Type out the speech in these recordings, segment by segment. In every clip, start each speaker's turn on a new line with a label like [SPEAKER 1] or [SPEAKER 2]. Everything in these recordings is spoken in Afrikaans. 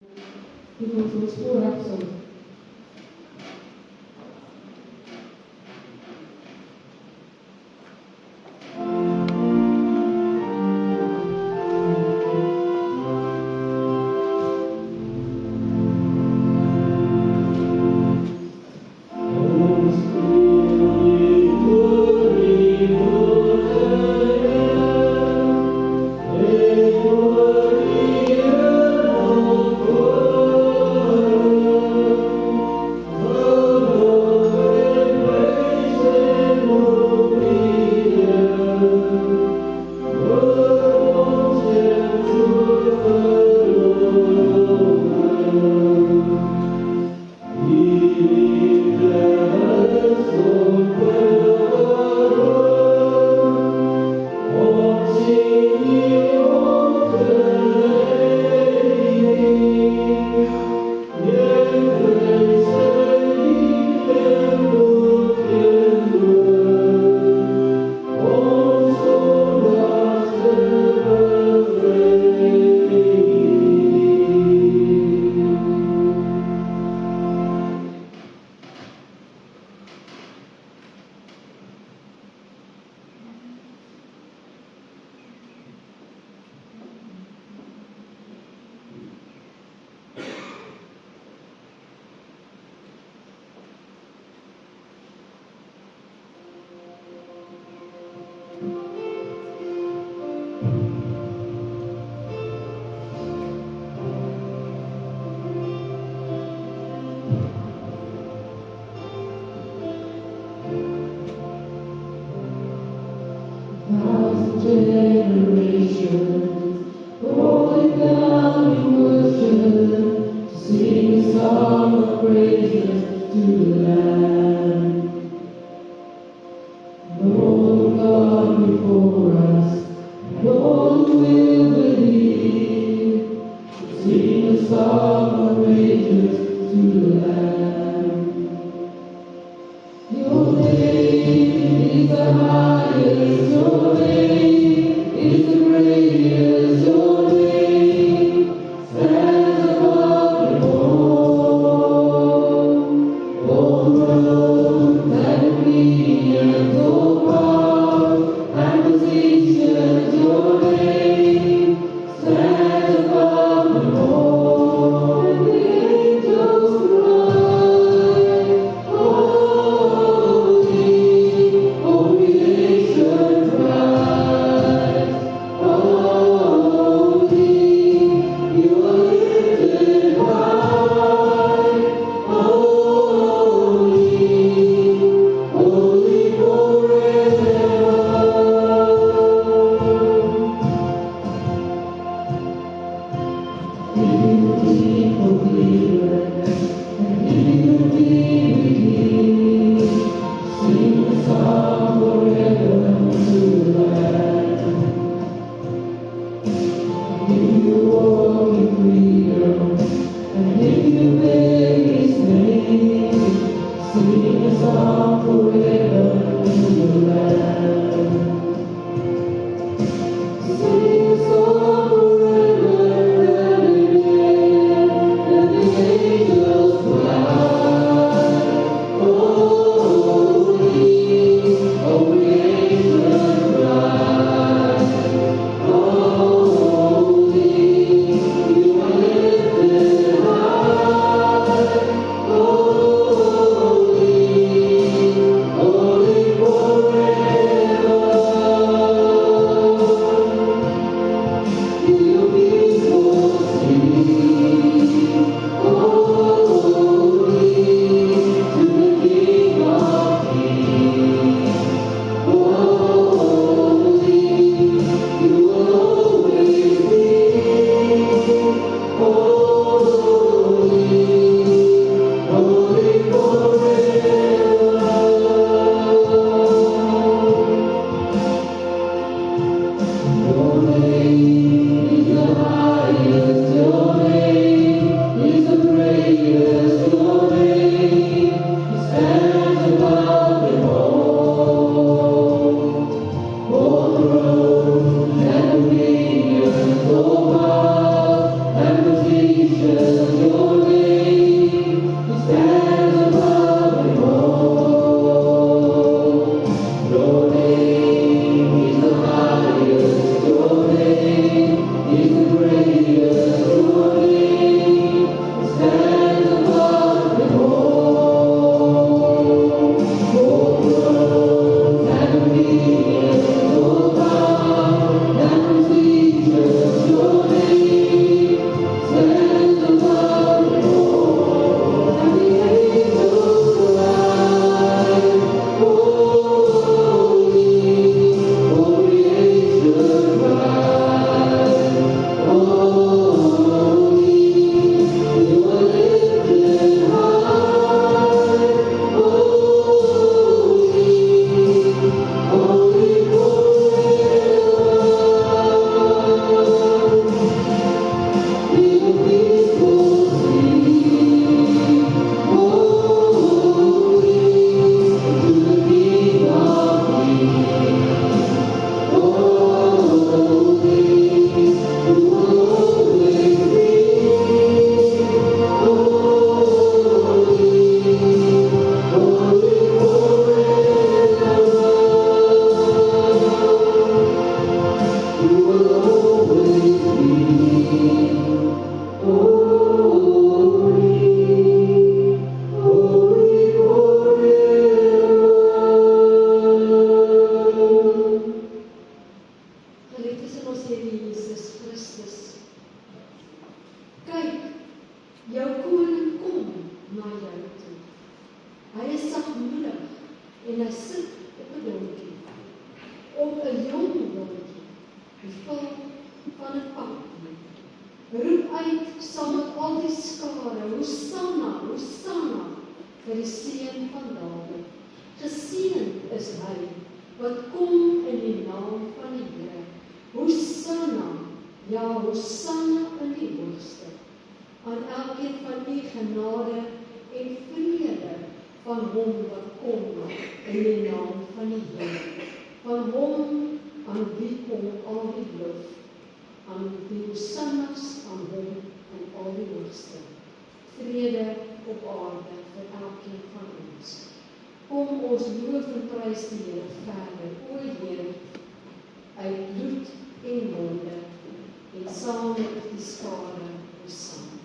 [SPEAKER 1] Vi får explorar som thousand generations falling down in worship to sing a song of praises to the Lamb. Lord God before us, Lord will believe, sing a song of praises to the Lamb. Your name is the highest, your name is the greatest, your name stands above them all thrones and dominions, all powers and positions, your name stands above them all. And the angels cry, holy, all creation cries, holy, you are lifted high, holy, holy forever. If you keep forgiven, and if you be redeemed, sing a song forever to the Lamb. If you walk in freedom, and if you bear His name, sing a song forever to the Lamb. Sing a song forever and amen, and the angels
[SPEAKER 2] Jou koning kom na jou toe. Hy is sagmoedig en hy sit op 'n donkie, op 'n jong donkie, die val van 'n pad. Roep uit saam met al die skare, Hosanna, Hosanna, vir die seun van Dawid. Geseënd is hy wat kom in die naam van die Here. Hosanna, ja, Hosanna in die hoogste. Aan elkeen van u genade en vrede van hom wat kom in die naam van die Here. Van hom aan wie kom al die lof, aan die Hosannas aan hom en al die hoogste. Vrede op aarde vir elkeen van ons. Kom ons loof en prys die Here verder, o Here, uit bloed en wonde, en saam met die skare Hosanna.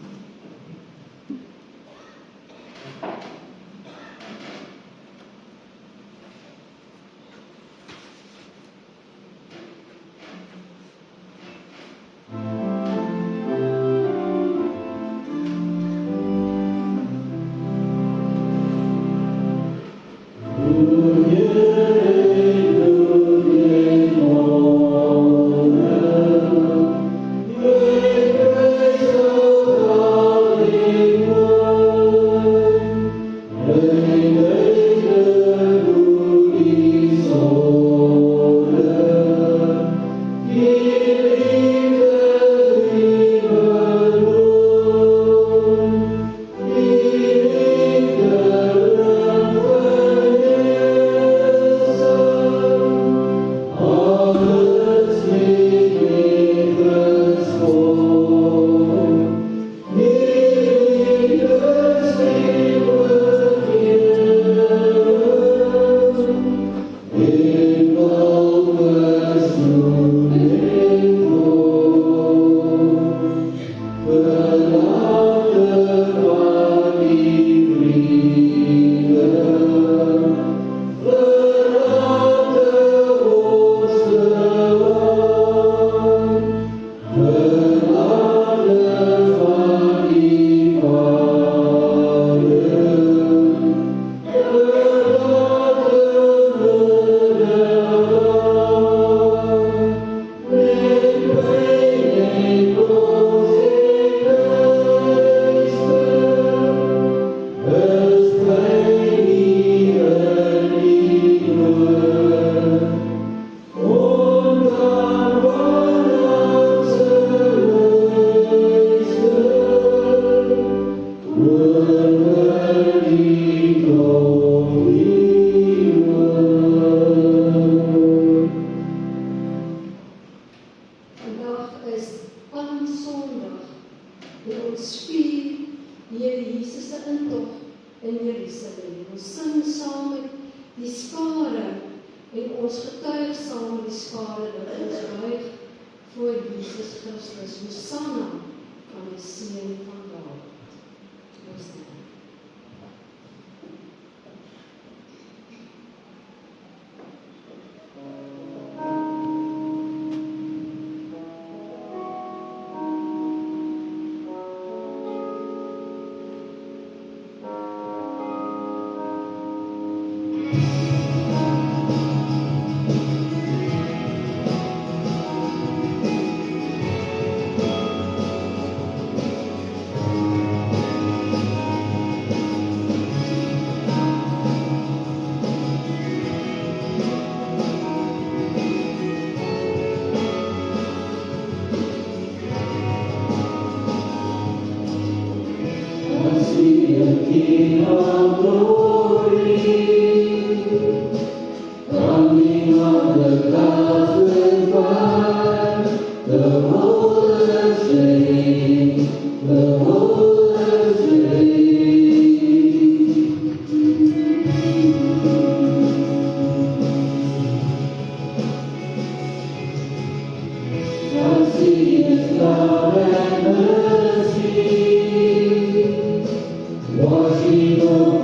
[SPEAKER 1] Washing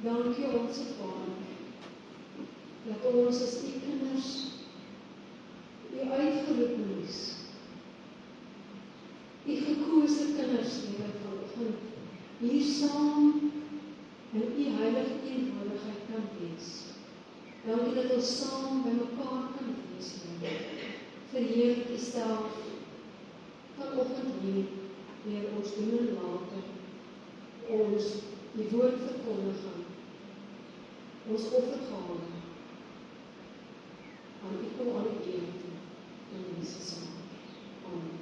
[SPEAKER 2] Dankie ons Vader, dat ons as die kinders, die uitgeroepenis, die gekose kinders Here vanoggend, hier saam in u heilige teenwoordigheid kan wees. Dankie dat ons saam by mekaar kan wees, Here. Verheerlik u self vanoggend hier, deur ons doen en later, ons die woord verkondiging, ons offergawe, aan u kom al die eer toe, in Jesus naam. Amen.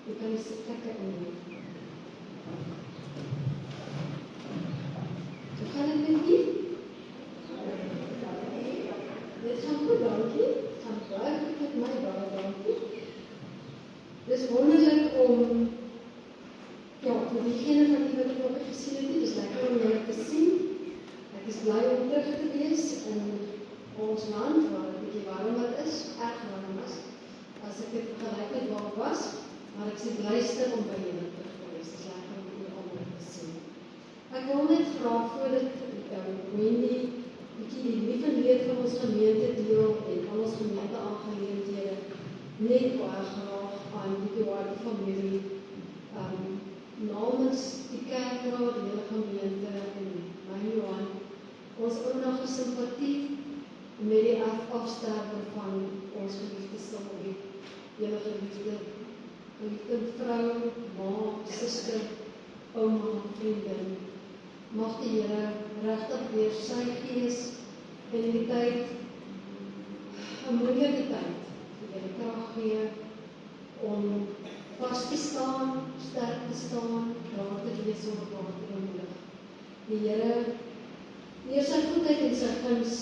[SPEAKER 2] U kan die sitplekke inneem. So gaan het met u? Dit gaan goed, dankie. Het gaan baie goed met my, baie dankie. Dit is wonderlik om, ja, vir diegene van die wat ek nog nie gesien het, dit is lekker om julle te sien. Ek is bly om terug te wees in ons land, waar het 'n bietjie warmer is, erg warm is, as ek dit vergelyk met waar ek was, maar ek sê blyste om by julle terug te wees. Dit is lekker om julle almal te sien. Ek wil net graag voordat Wendy bietjie die lief en leed van ons gemeente deel en al ons gemeente aangeleenthede, net baie graag aan die Duarte familie, namens die kerkraad, die hele gemeente en my Johan, ons oornige simpatie met die afsterwe van ons geliefde Sylvie, julle geliefde vrou, ma, suster, ouma, vriendin. Mag die Here regtig weer sy gees in die tyd, 'n moeilike tyd, vir julle krag gee om vas te staan, sterk te staan, klaar te wees om mekaar te bemoedig. Die Here, deur sy goedheid en sy guns,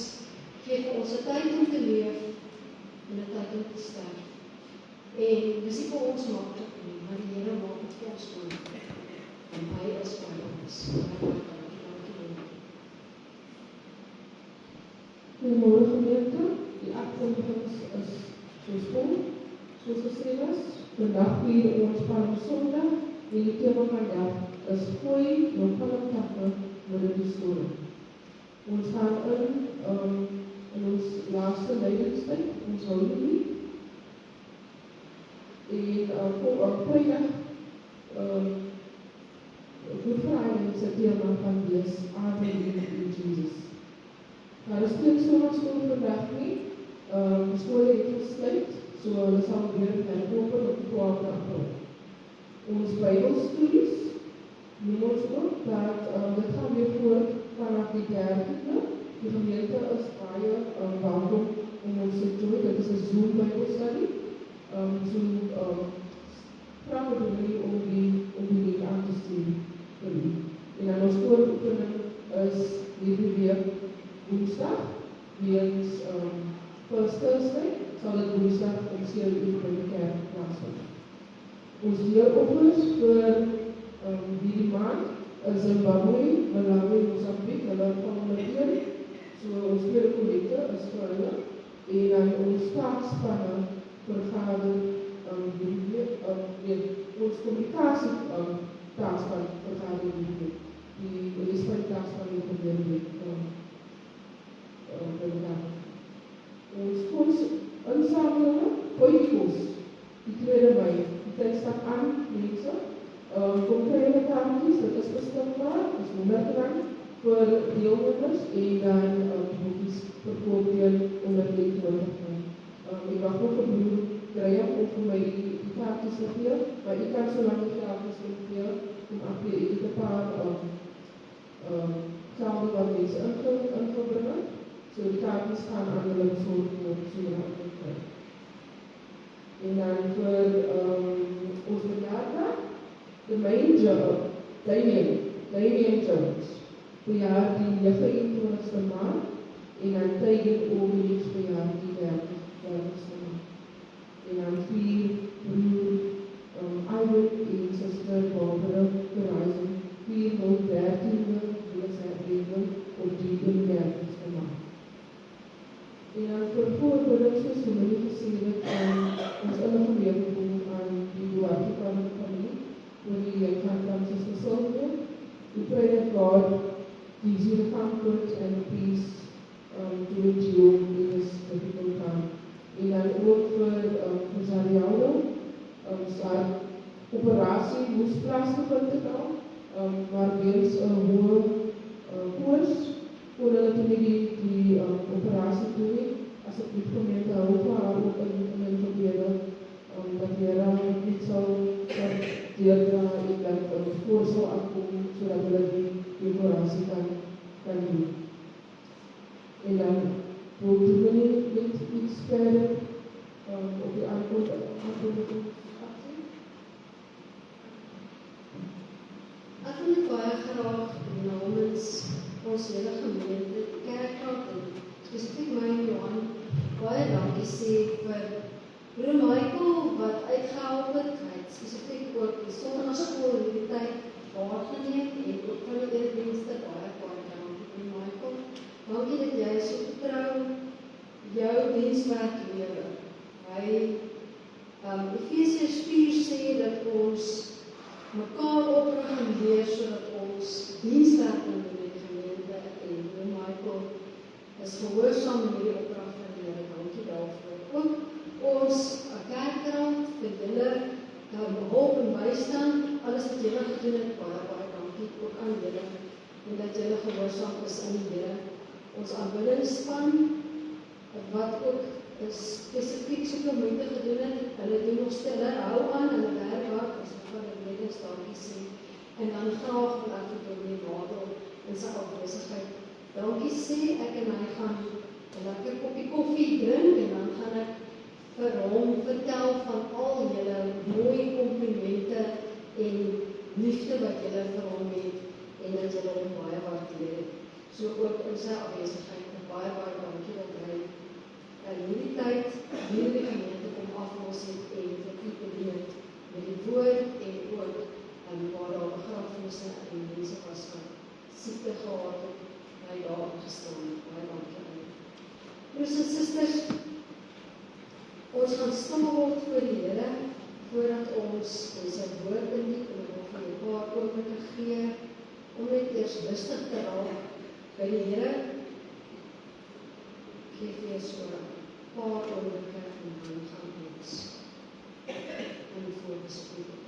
[SPEAKER 2] gee vir ons 'n tyd om te leef en 'n tyd om te sterf. En dis nie vir ons maklik nie, maar die Here maak dit vir ons moontlik. En hy is by ons.
[SPEAKER 1] Goeiemôre gemeente, die aankondigings is soos volg, soos gesê was. Vandag vier ons Palm Sondag en die tema van dag is gooi jou palmtakke met die storie. Ons gaan in ons laaste leidingstyd, ons houding en vrijdag Good Friday is 'n tema van wees aanbeveel in Jesus. Daar is geen sonnaskool vandag nie. Skole het gesluit, so hulle sal weer heropen op 12 April. Ons Bybelstudies noem ons ook dat dit gaan weer voort vanaf die 13de. Die gemeente is baie welkom om ons te join. Dit is 'n Zoom Bybelstudie. Vraag het om die link aan te stuur vir u. En dan ons vooroefening is hierdie week woensdag, weens First Thursday, sal dit woensdag om 7 uur by die kerk plaasvind. Ons leeroffers vir hierdie maand is Zimbabwe, Malawi, Mozambique, hulle gekommunikeer. So ons tweede kollekte is vir hulle. En dan ons staatspanne vergader ons communicatie taakspan vergader die rest van die taakspan die gebeur week ons fonds insamelingen, ooitkoos, die 2 Mei, die tyd staan aan, mense, kom kleine kaartjies, dit is beskikbaar, is R100 vir deelnemers en dan boekies verkoop teen R120. Ek mag nog verbloem kry om vir my die kaartjies te gee, maar ek kan so lang die kaartjies gee, om af die ek 'n paar gelde wat mense ingebring. So die kaartjies gaan aan hulle besorg op so kry. En dan vir ons verjaardag, die manager, Damien Jones, verjaar die 29ste maand, en dan tydens oor die verjaar die 30ste maand. En dan 4 broer, Ivan en suster Barbara Verizon, 413e weesherdenking op die 31ste maand. En dan vir voorbereidings soos hulle gesê het, ons ingemeente kom aan die Duarte familie, oor die Jan Francis Sylvia. We pray that God comfort and peace to it you in this difficult time. En dan ook vir Zariano, sy operasie moes plaasgevind het al, maar weens 'n hoë koers kon hulle toe nie die operasie doen nie. Asseblief gemeente, hou vir haar ook in gebede, dat Here net sal deurdra en dat voor sal afkom, sodat hulle die operasie kan doen. En dan wil doen net iets verder op die antwoord actie.
[SPEAKER 2] Ek wil net baie graag namens ons hele gemeente, die kerkraad en spesifiek my en Johan, baie dankie sê vir broer Michael wat uitgehelp het. Hy het spesifiek ook die sondagskool in die tyd waargeneem en ook vir die eredienste baie dankie broer Michael. Dankie dat jy so vertrou jou dienswerk lewe. Hy Efesiërs 4 sê dat ons mekaar oprig en leer sodat ons dienswerk doen in die gemeente en broer Michael is gehoorsaam in hierdie opdrag van die Here. Dankie daarvoor. Ook ons kerkraad vir julle hulp en bystand, alles wat julle gedoen het, baie dankie ook aan julle en dat julle gehoorsaam is in die Here. Ons aanbiddingsspan wat ook spesifiek soveel moeite gedoen het, hulle doen nog hulle hou aan en hulle werk hard, as ek van die leidings dankie sê. En dan graag wil ek vir die Nadel in sy afwesigheid dankie sê. Ek en hy gaan 'n lekker koppie koffie drink en dan gaan ek vir hom vertel van al julle mooi komplimente en liefde wat julle vir hom het en dat julle hom baie waardeer. So ook in sy afwesigheid baie dankie dat hy in hierdie tyd hierdie gemeente kom aflos het en vir u bedien met die woord en ook waar daar begrafnisse en mense was wat siekte gehad het, hy daar opgestaan het. Baie dankie aan u. Broers en susters, ons gaan stil word voor die Here voordat ons sy woord indien en ek wil vir 'n paar oomblikke gee om net eers rustig te raak by die Here. Geef jy so 'n paar oomblikke en dan gaan ons in die voorbespreek.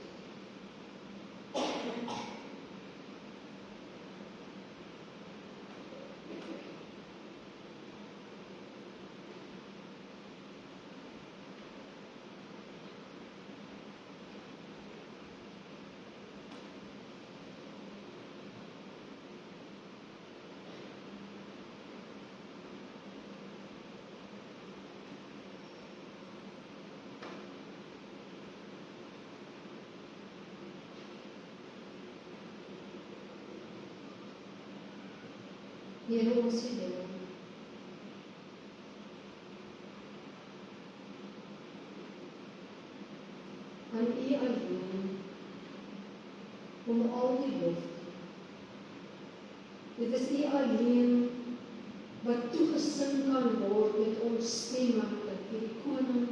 [SPEAKER 2] Here ons Here, aan u alleen om al die lof. Dit is u alleen wat toegesing kan word met ons stemme dat u die koning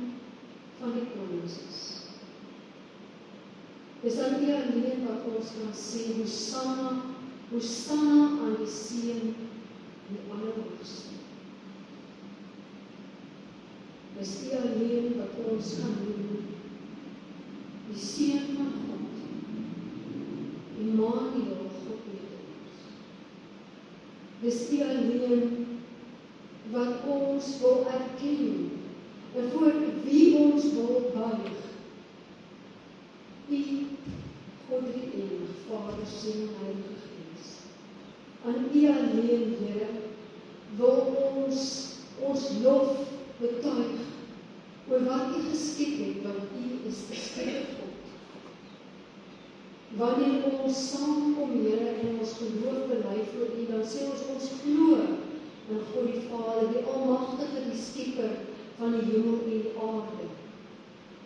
[SPEAKER 2] van die konings is. Dis aan u alleen wat ons kan sê, Hosanna aan die Seun die Allerhoogste. Dis u alleen wat ons kan noem, die Seun van God, Immanuel, God met ons. Dis u alleen wat ons wil erken en voor wie ons wil buig. U, God die enige, Vader, Seun en Heilige Gees. Aan u alleen, Here, wil ons lof betuig oor wat u geskep het, want u is die skepper God. Wanneer ons saamkom, Here, en ons geloof bely voor u, dan sê ons glo in God die Vader, die Almagtige, die skepper van die hemel en die aarde.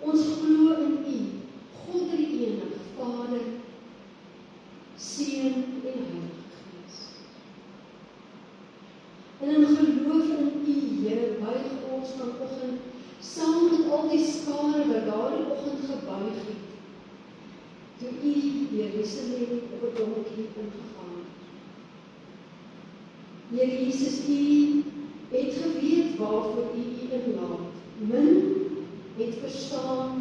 [SPEAKER 2] Ons glo in u, God die enige, Vader, Seun en Heilige Gees. En in geloof in u, Here, buig ons vanoggend saam met al die skare wat daardie oggend gebuig het, toe u Jerusalem op 'n donkie ingegaan het. Here Jesus, U het geweet waarvoor U inlaat. Min het verstaan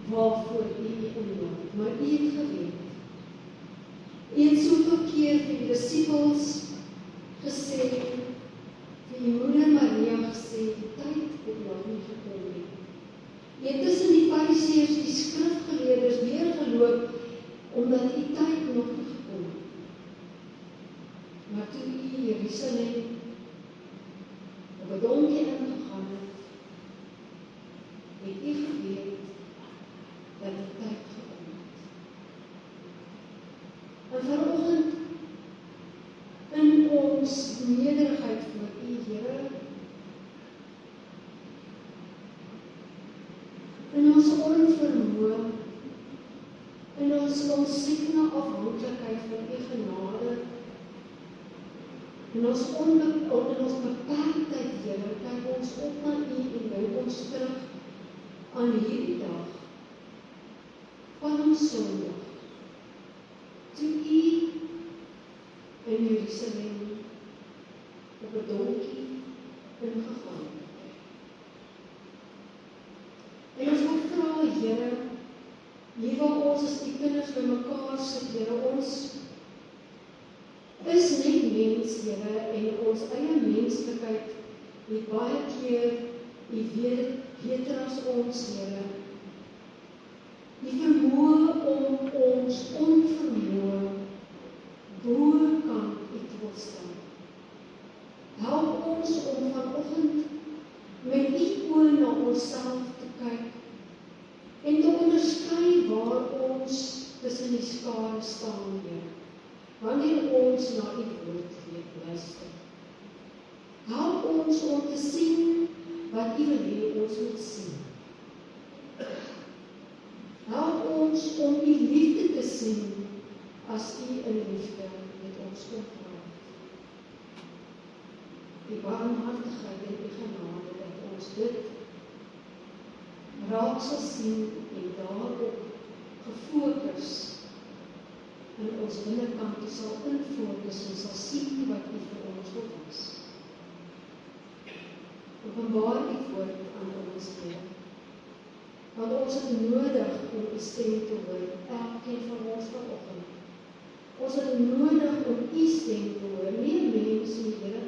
[SPEAKER 2] waarvoor U inlaat, maar U het geweet. U het soveel keer vir die disippels gesê, vir die moeder Maria gesê, die tyd het nog nie gekom nie. U het tussen die fariseërs, die skrifgeleerdes deurgeloop, omdat die tyd nog nie gekom het. Maar toe U Jerusalem op 'n donkie ingegaan het, het U geweet dat die tyd gekom het. En vanoggend in ons nederigheid voor U, Here, in ons onvermoë, in ons onsiekte afhanklikheid van U genade, in ons beperktheid, Here, kyk ons op na U en bring ons terug aan hierdie dag, Palm Sondag, toe U in Jerusalem op 'n donkie ingegaan het. En ons wil vra, Here, hier waar ons as die kinders by mekaar sit, Here, ons is net mens, Here, en ons eie menslikheid het baie keer, U weet beter as ons, Here, die vermoë om ons onvermoë bokant U te wil stel. Help ons om vanoggend met U oë na onsself te kyk en te onderskei waar ons tussen die skare staan, Here, wanneer ons na U woord luister. Help ons om te sien wat U wil hê ons moet sien. Help ons om U liefde te sien as U in liefde met ons omgaan. Die barmhartigheid en U genade dat ons dit raak sal sien en daarop gefokus in ons binnekant sal infokus en sal sien wat U vir ons wil was. Openbaar U woord aan ons, Here. Want ons het nodig om U stem te hoor, elkeen van ons vanoggend. Ons het nodig om U stem te hoor, nie mense, Here.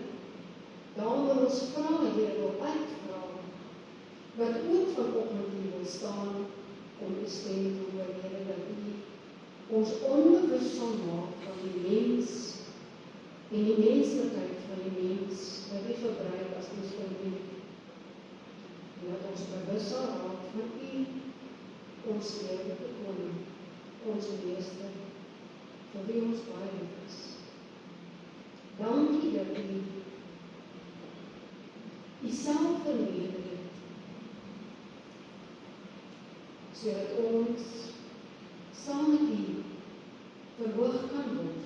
[SPEAKER 2] Daarom wil ons vra, Here, wil uitvra, wat ook vanoggend hier wil staan, om U stem te hoor, Here, dat U ons onbewus sal maak van die mens en die menslikheid van die mens wat U gebruik as instrument. En dat ons bewus sal raak van U, ons lewende koning, ons meester, vir wie ons baie lief is. Dankie dat U self verlede het, sodat ons saam met U verhoog kan word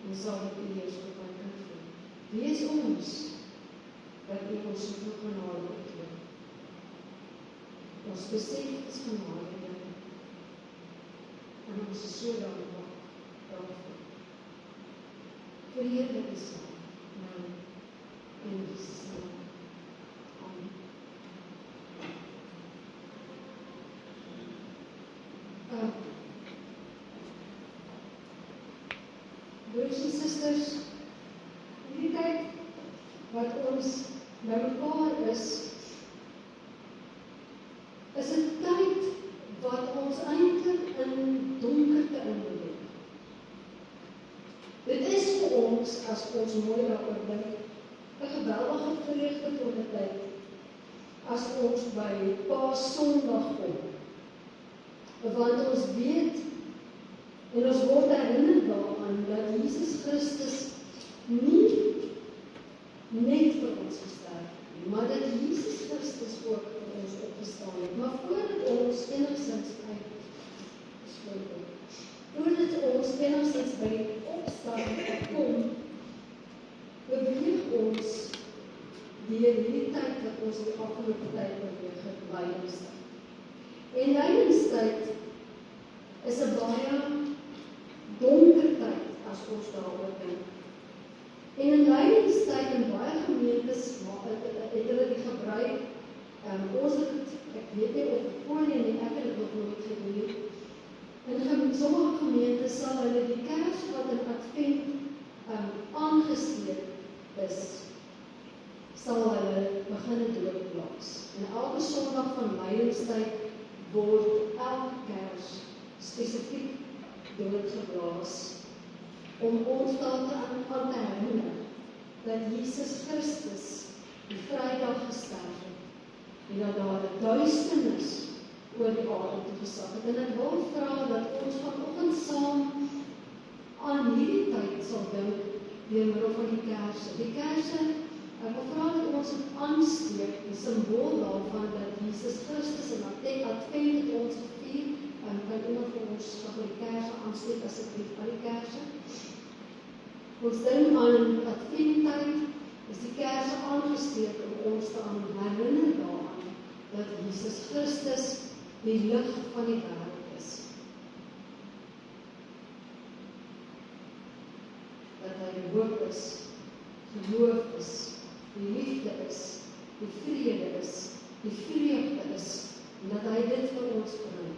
[SPEAKER 2] en saam met U heerskoppy kan voer. Wees ons dat U ons soveel genade ontwil. Ons besef is genade, Here, en ons is so dankbaar daarvoor. Verheerlik U self, nou en in Jesus naam. Amen. Broers en susters, hierdie tyd wat ons by mekaar is 'n tyd wat ons eintlik in donkerte inbeweeg. Dit is vir ons, as ons mooi daaroor dink, 'n geweldige vreugde voor die tyd, as ons by Paasondag kom. Want ons weet, en ons word herinner daaraan, dat Jesus Christus nie net vir ons gesterf het, maar dat Jesus Christus ook vir ons opgestaan het. Maar voordat ons enigszins by die opstaan kom, beweeg ons deur hierdie tyd wat ons in die afgelope tyd beweeg het, lydingstyd. En lydingstyd is 'n baie donker tyd as ons daaroor dink. En in lydingstyd in baie gemeentes het hulle die gebruik, ons het het, ek weet nie of het voorheen nie, ek het het nog nooit gedoen nie. In sommige gemeentes sal hulle die kers wat in Advent aangesteek is, sal hulle begin doodblaas. En elke Sondag van lydingstyd word elke kers spesifiek doodgeblaas, om ons aan te herinner dat Jesus Christus die Vrydag gesterf het, en dat daar 'n duisternis oor die aarde toegesak het. En ek wil vra dat ons vanoggend saam aan hierdie tyd sal dink deur middel van die kerse. Die kerse, ek wil vra dat ons het aansteek, die symbool daarvan dat Jesus Christus in Advent het ons gevier, kan iemand van ons vir die kerse aansteek asseblief aan die kerse. Ons dink aan Adventtyd, is die kerse aangesteek om ons te herinner daaraan dat Jesus Christus die lig van die wêreld is. Dat hy die hoop is, geloof is, die liefde is, die vrede is, die vreugde is, en dat hy dit vir ons bring.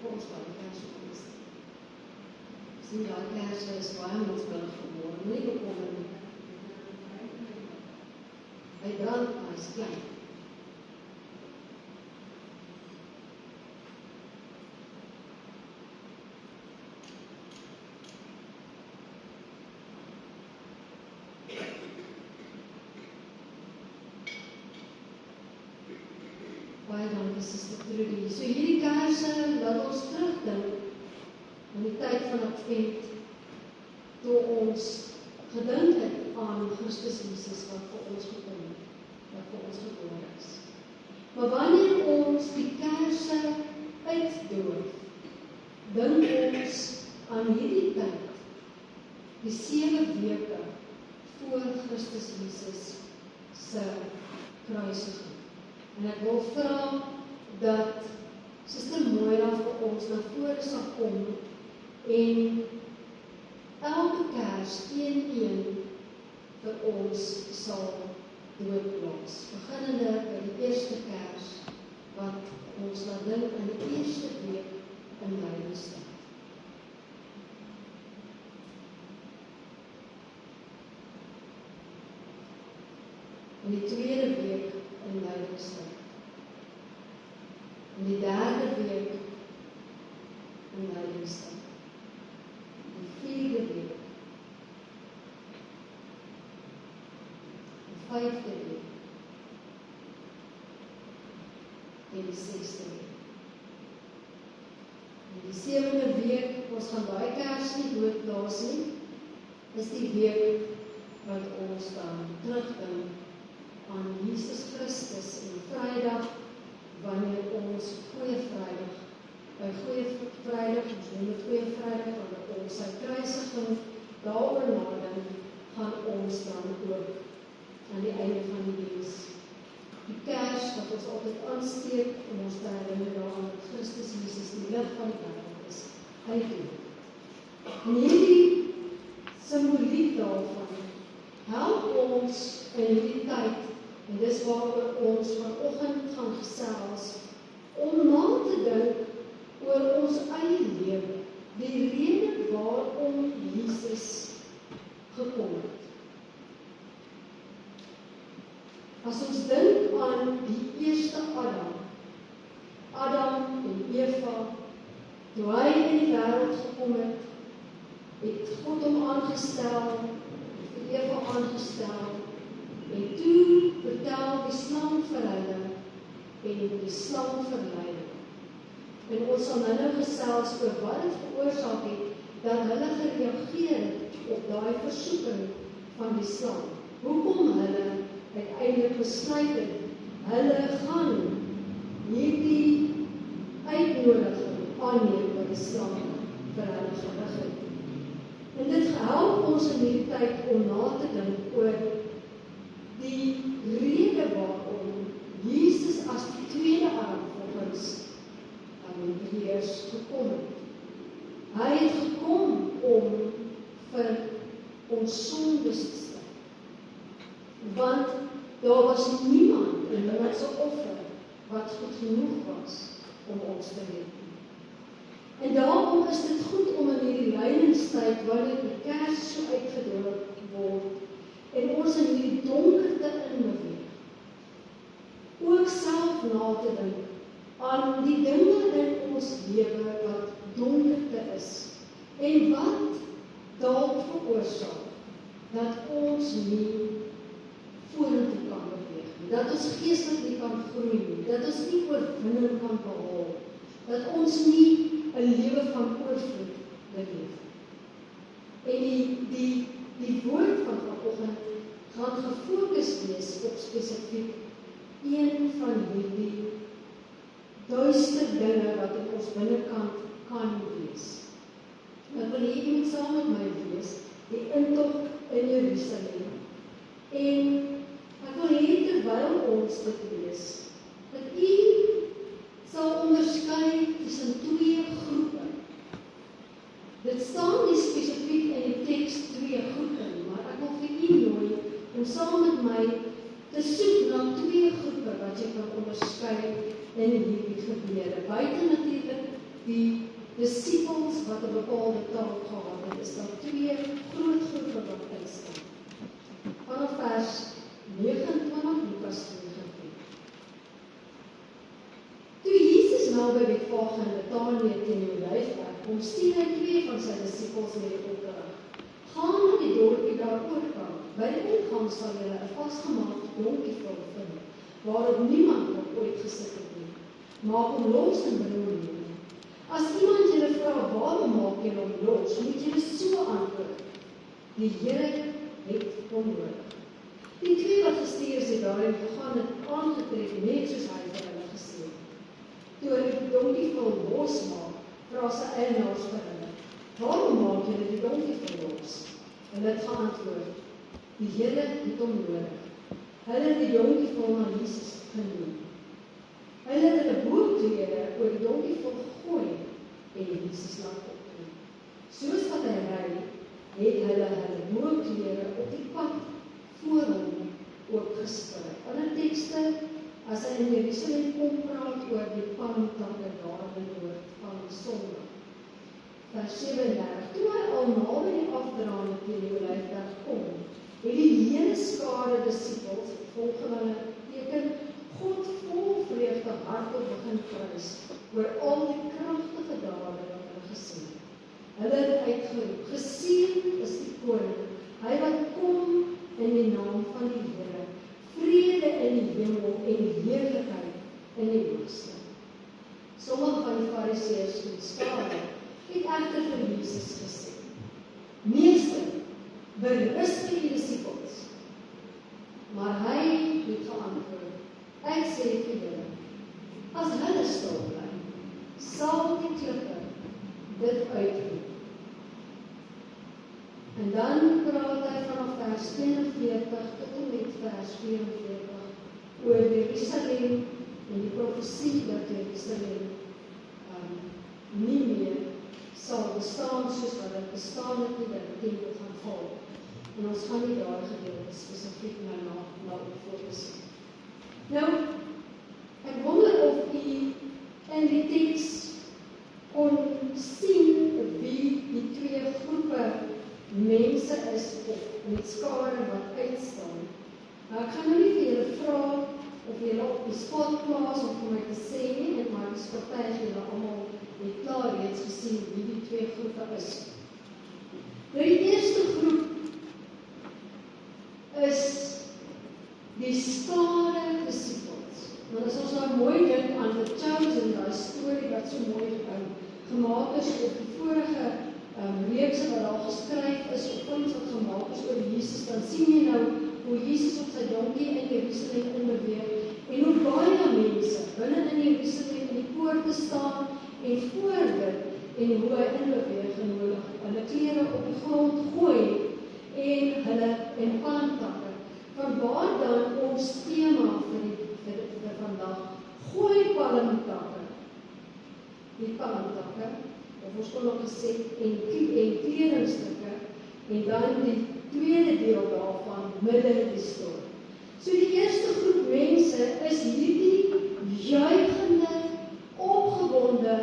[SPEAKER 2] Ons van die kers opgees. Sien, die kers is baie mensbillig geworden, nie bekommer nie. Hy brand, maar hy is klein. Baie dankie, Suster Trudy. So hierdie kerse laat ons terugdink aan die tyd van Advent, toe ons gedink het aan Christus Jesus wat vir ons gekom het, wat vir ons gebore is. Maar wanneer ons die kerse uitdoop, dink ons aan hierdie tyd, die 7 weke voor Christus Jesus se kruisiging. En ek wil vra dat Suster Moira vir ons na vore sal kom en elke kers een vir ons sal doodblaas. Beginnende by die eerste kers wat ons laat dink aan die eerste week in lydingstyd. In die tweede week in lydingstyd. In die derde week in lydingstyd. In die vierde week. Die vijfde week. En die 6de week. En die 7de week, ons gaan daai kers nie doodblaas nie, is die week wat ons dan terugdink aan Jesus Christus en Vrydag, wanneer ons Goeie Vrydag, by Goeie Vrydag, ons noem het Goeie Vrydag, wanneer ons sy kruisiging daaroor nadink, gaan ons dan ook aan die einde van die diens die kers wat ons altyd aansteek om ons te herinner daaraan dat Christus Jesus die lig van die wêreld is, uitdoen. En hierdie simboliek daarvan help ons in die tyd En dis waaroor ons vanoggend gaan gesels, om na te dink oor ons eie lewe, die rede waarom Jesus gekom het. As ons dink aan die eerste Adam en Eva, toe hy in die wêreld gekom het, het God hom aangestel, het vir Eva aangestel, en toe vertel die slang vir hulle, en die slang verlei hulle. En ons sal nou gesels oor wat het veroorsaak het, dat hulle gereageer het op daai versoeking van die slang. Hoekom hulle uiteindelik besluit het, hulle gaan hierdie uitnodiging aanneem wat die slang vir hulle gerig het. En dit help ons in hierdie tyd om na te dink oor die rede waarom Jesus as die tweede Adam volgens Hebreërs gekom het. Hy het gekom om vir ons sondes te staan. Want daar was niemand in niemand se offer wat goed genoeg was om ons te red. En daarom is dit goed om in hierdie lydingstyd, wanneer die kers so uitgedoop word, en ons in hierdie donkerte inbeweeg, ook self na te dink aan die dinge in ons lewe wat donkerte is, en wat dalk veroorsaak dat ons nie vorentoe kan beweeg nie, dat ons geestelik nie kan groei nie, dat ons nie oorwinning kan behaal, dat ons nie 'n lewe van oorvloed beleef. En die woord van vanoggend gaan gefokus wees op spesifiek een van hierdie duister dinge wat in ons binnekant kan wees. Ek wil hê jy moet saam met my lees, die intog in Jerusalem. En ek wil hê terwyl ons dit lees, dat u sal onderskei tussen twee groepe. Dit staan nie spesifiek in die teks twee groepe, maar ek wil vir u nooi om saam met my te soek na twee groepe wat jy kan onderskei in hierdie gebeure. Buiten natuurlik die disippels wat 'n bepaalde taak gehad het, is daar twee groot groepe wat instaan. Vanaf vers 29, Lukas 19. Toe Jesus naby Betfage in Betanië teen die Olyfberg kom, stuur hy twee van sy disippels met die opdrag: gaan na die dorpie daar oorkant. By die ingang sal julle 'n vasgemaakte donkie vind, waarop niemand nog ooit gesit het nie. Maak hom los en bring hom hier. As iemand julle vra, waarom maak julle hom los, moet julle so antwoord: die Here het hom nodig. Die twee wat gestuur is, het daarin gegaan en aangetref, net soos hy vir hulle gesê het. Toe hy die donkie losmaak, vra sy eienaars vir hulle: waarom maak julle die donkie los? Hulle het geantwoord: die Here het hom nodig. Hulle het die donkie na Jesus genoem. Hulle het hulle boomklere oor die donkie gegooi en Jesus laat opneem. Soos wat hy ry, het hulle boomklere op die pad voor hom ook gesprei. Ander tekste, as hy in Jerusalem kom praat oor die palmtakke daar in die noord van Sondag. Vers 37, toe hy al naby die afdraande teen die Olyfberg kom, het die hele skare disippels, volgens hulle teken, God vol vreugde hardop begin prys oor al die kragtige dade wat hulle gesien het. Hulle het uitgeroep: geseënd is die koning, hy wat kom in die naam van die Here, vrede in die hemel en heerlikheid in die hoogste. Sommige van die fariseërs en skare het egter vir Jesus gesê: meester, berus vir die disippels. Maar hy het geantwoord: ek sê vir julle, as hulle stil bly, sal die klippe dit uitroep. En dan praat hy vanaf vers 42 tot en met vers 44 oor Jerusalem en die profesie dat Jerusalem nie meer sal bestaan soos wat dit bestaan het nie, dat die tempel gaan val. En ons gaan nie daar gedeelte spesifiek na fokus. met skare wat uitstaan. Nou, ek gaan nou nie vir julle vra of julle op die spot plaas om vir my te sê nie, en maar die partij julle almal het klaar reeds gesien wie die twee groepe is. Nou, die eerste groep is die skare disciples. Nou, as ons nou mooi dink aan The Chosen, die storie wat so mooi gemaak is, op die vorige reekse wat daar geskryf is, of films wat gemaak is oor Jesus, dan sien jy nou hoe Jesus op sy donkie in Jerusalem inbeweeg, en hoe baie mense binne in Jerusalem in die poorte staan en voordink, en hoe hy inbeweeg en hoe hulle klere op die grond gooi en hulle in palmtakke. Vanwaar dan ons tema vir vandag, gooi palmtakke. Die palmtakke, of ons kon ook gesê, en kledingstukke, en dan die tweede deel daarvan, midden die storie. So die eerste groep mense is hierdie juigende, opgewonde,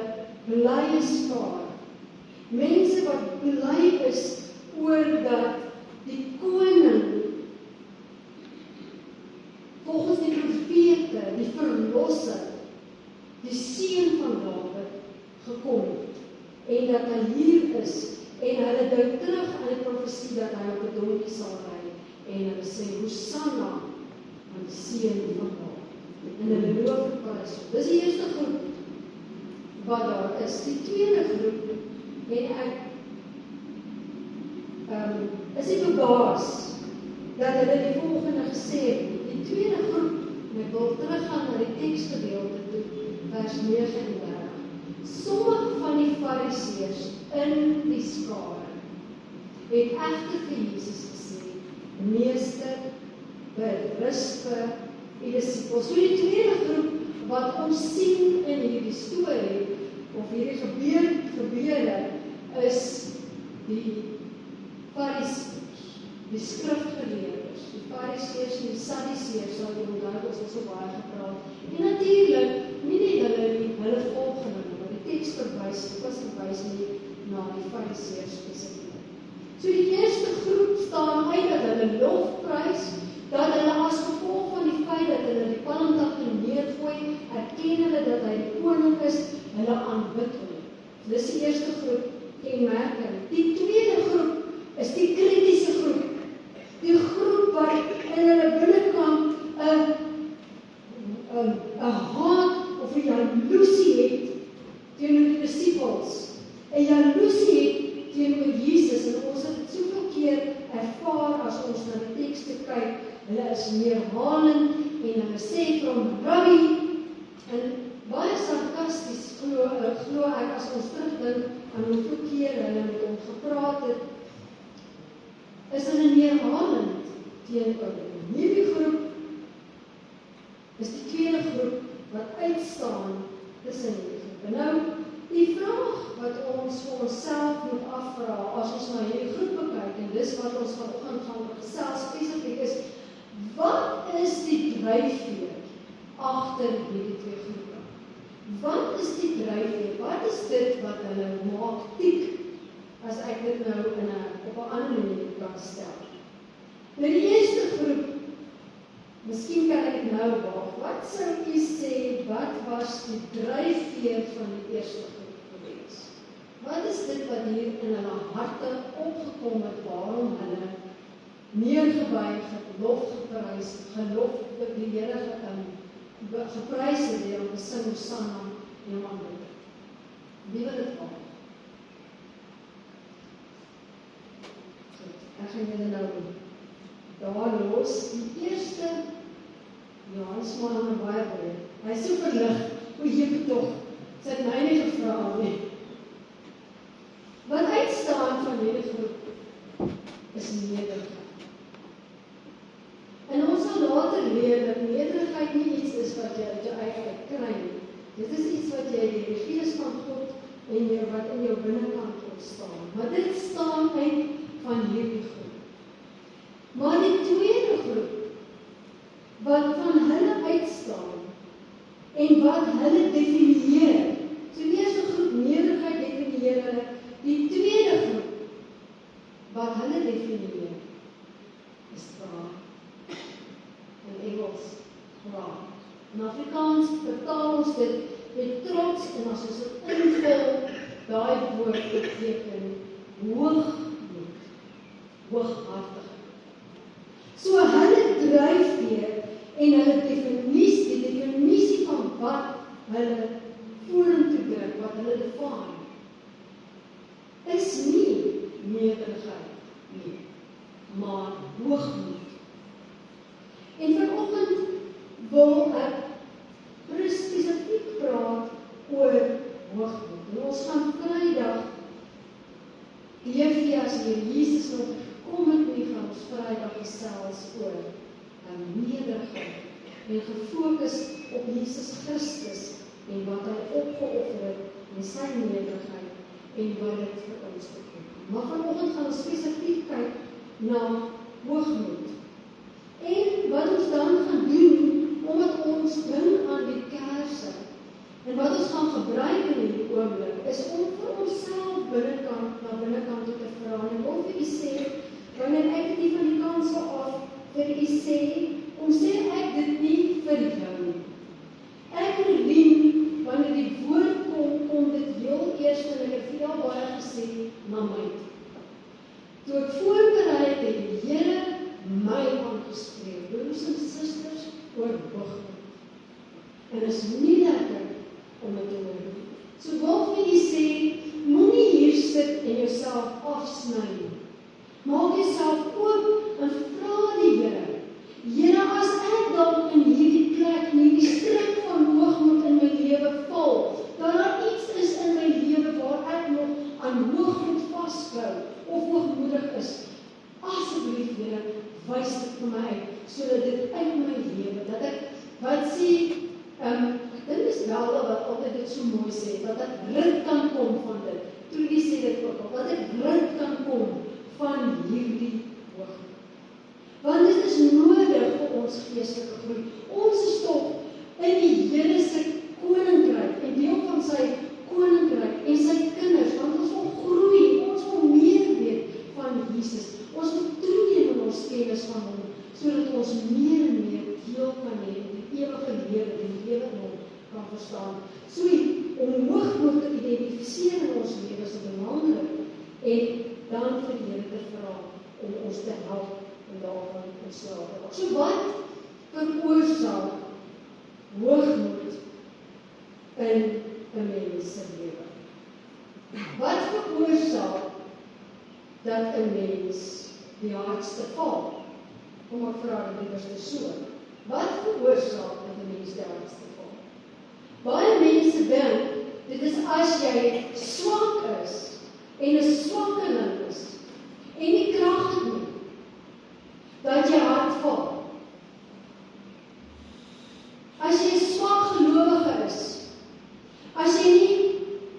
[SPEAKER 2] blye skare. Mense wat bly is oor dat die koning, volgens die profete, die verlosser, die seun van Dawid, gekom het, en dat hy hier is, en hulle dink terug aan die profesie dat hy op 'n donkie sal ry, en hulle sê, Hosanna, aan die seun van Dawid, en hulle loof en prys. Dis die eerste groep wat daar is. Die tweede groep, en ek is nie verbaas dat hulle die volgende gesê het. Die tweede groep, en ek wil teruggaan na die tekstgedeelte toe, vers 39. Sommige van die fariseërs in die skare het egter vir Jesus gesê, Meester, berusp die disippels. So die tweede groep wat ons sien in hierdie storie, of hierdie gebeure, is die fariseërs, die skrifgeleerdes, die fariseërs en die sadduseërs, sal jy onthou, ons het so baie gepraat. En natuurlik, nie net hulle volgelinge, maar die tekst verwys nie na die fariseërs spesifiek. So die eerste groep staan uit dat hulle lofprys, dat hulle as gevolg van die feit dat hulle die palmtakke neergooi, erken hulle dat hy die koning is, hulle aanbid hom. Dis die eerste groep kenmerking. Die tweede groep is die kritiese groep. Die groep wat in hulle binnekant 'n haat of 'n jaloesie het teenoor die disippels. 'n Jaloesie het teenoor Jesus, en ons het soveel keer ervaar as ons na die tekste kyk, hulle is neerhalend en hulle sê vir hom, Rabbi, en baie sarkasties glo ek as ons terugdink aan hoeveel keer hulle met hom gepraat het, is hulle neerhalend teenoor hom. Hierdie groep is die tweede groep wat uitstaan tussen hierdie groepe. Nou, die vraag wat ons vir onsself moet afvra, as ons na hierdie groep kyk, en dis wat ons vanoggend gaan gesels spesifiek is, wat is die dryfveer agter hierdie twee groepe? Wat is die dryfveer? Wat is dit wat hulle maak tiek, as ek dit nou op 'n ander manier kan stel? Nou die eerste groep, miskien kan ek nou waag, wat sou u sê, wat was die dryfveer van die eerste groep gewees? Wat is dit wat hier in hulle harte opgekom het, waarom hulle neergebuig het, lof geprys, gelof die Here geprys het deur om te sing Hosanna en hom aanbid? Wie wil dit val? Ek gaan julle nou daar los. Die eerste, Johannes maar aan baie breed. Hy is so verlig, hoe jy tog, sy het my nie gevra nie. Wat uitstaan van hierdie groep is nederigheid. En ons sal later leer dat nederigheid nie iets is wat jy uit jou eie kry nie. Dit is iets wat jy die Gees van God en wat in jou binnekant ontstaan. Maar dit staan uit van hierdie groep. Maar die tweede groep, wat van hulle uitstaan, en wat hulle definieer, so die eerste groep nederigheid definieer hulle, die tweede groep, wat hulle definieer, praat. In Afrikaans vertaal ons dit met trots en as ons dit invul, daai woord beteken hoogmoed, hooghartig. So hulle dryfveer en hulle definisie van wat hulle vorentoe druk, wat hulle define, is nie nederigheid nie, maar hoogmoed. En vanoggend wil ek spesifiek praat oor hoogmoed. En ons gaan Vrydag, as jy Jesus nog gekom het nie, gaan ons Vrydag gesels oor nederigheid en gefokus op Jesus Christus en wat hy opgeoffer het en sy nederigheid en wat dit vir ons beteken. Maar vanoggend gaan ons spesifiek kyk na hoogmoed. En wat ons dan gaan doen, omdat ons dink aan die kerse, en wat ons gaan gebruik in die oomblik, is om vir onsself binnekant na binnekant toe te vra. En ek wil vir u sê, wanneer ek nie van die kans af vir u sê, kom sê ek dit nie vir jou nie. Ek verdien, wanneer die woord kom dit heel eers, en ek het vir jou baie gesê, na my. Toe ek voorbereid het die Here my aangespreek, broers en susters, oor hoogmoed. En is nie lekker om dit te hoor nie. So wil vir u sê, moenie hier sit en jouself afsny nie. Maak jouself oop en vra die Here, Here, as ek dalk in hierdie plek, in hierdie strik van hoogmoed in my lewe val, dat daar iets is in my lewe waar ek nog aan hoogmoed vasthou of hoogmoedig is, asseblief Here, wys dit vir my uit, sodat dit uit my lewe, dat ek, wat sê, ek dink is Bella wat altyd dit so mooi sê, dat ek rit kan kom van dit, Trudy sê dit ook al, dat ek rit kan kom van hierdie hoogmoed. Want dit is nodig vir ons geestelike groei. Ons is toch in die Here se koninkryk en deel van sy koninkryk en sy kinders, want ons wil groei, ons wil meer weet van Jesus. Ons wil toeneem in ons kennis van hom, sodat ons meer en meer deel kan hê in die ewige lewe, die lewe in hom kan verstaan. So, om hoogmoed te identifiseer in ons lewe is belangrik en dan vir die Here te vra om ons te help en daarvan ontslae te raak. So wat veroorsaak hoogmoed in 'n mens se lewe? Wat veroorsaak dat 'n mens die hardste val? Kom ek vra dit liewer so. Wat veroorsaak dat 'n mens die hardste val? Baie mense dink, dit is as jy swak is en 'n swakkeling is en nie krag het nie, dat jy hard val. As jy swak gelowige is, as jy nie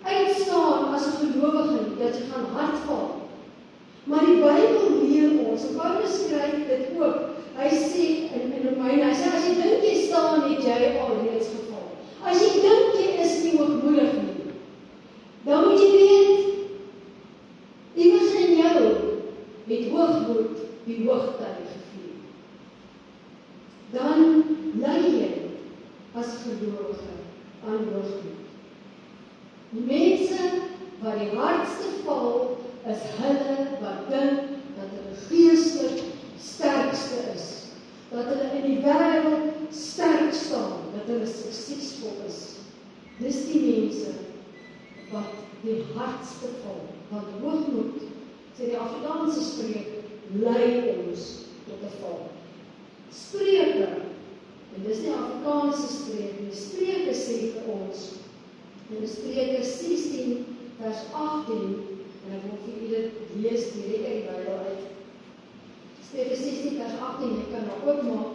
[SPEAKER 2] uitstaan as 'n gelowige nie, dat jy gaan hard val. Maar die Bybel leer ons, en Paulus skryf dit ook, hy sê in Romeine, hy sê, as jy dink jy staan, het jy alreeds geval. As jy dink jy is nie hoogmoedig nie, dan moet jy weet, iewers in jou het hoogmoed die hoogtyd gevier. Dan lei jy as gelowige aan hoogmoed. Die mense wat die hardste val, is hulle wat dink dat hulle geestelik sterkste is, dat hulle in die wêreld sterk staan, dat hulle suksesvol is. Dis die mense wat die hardste val, want hoogmoed, sê die Afrikaanse spreek, lei ons tot 'n val. Spreuke, en dis die Afrikaanse spreek, die Spreuke sê vir ons, in Spreuke 16 vers 18, en ek wil vir u dit lees direk uit die Bybel uit. Spreuke 16 vers 18, jy kan nou ook maak,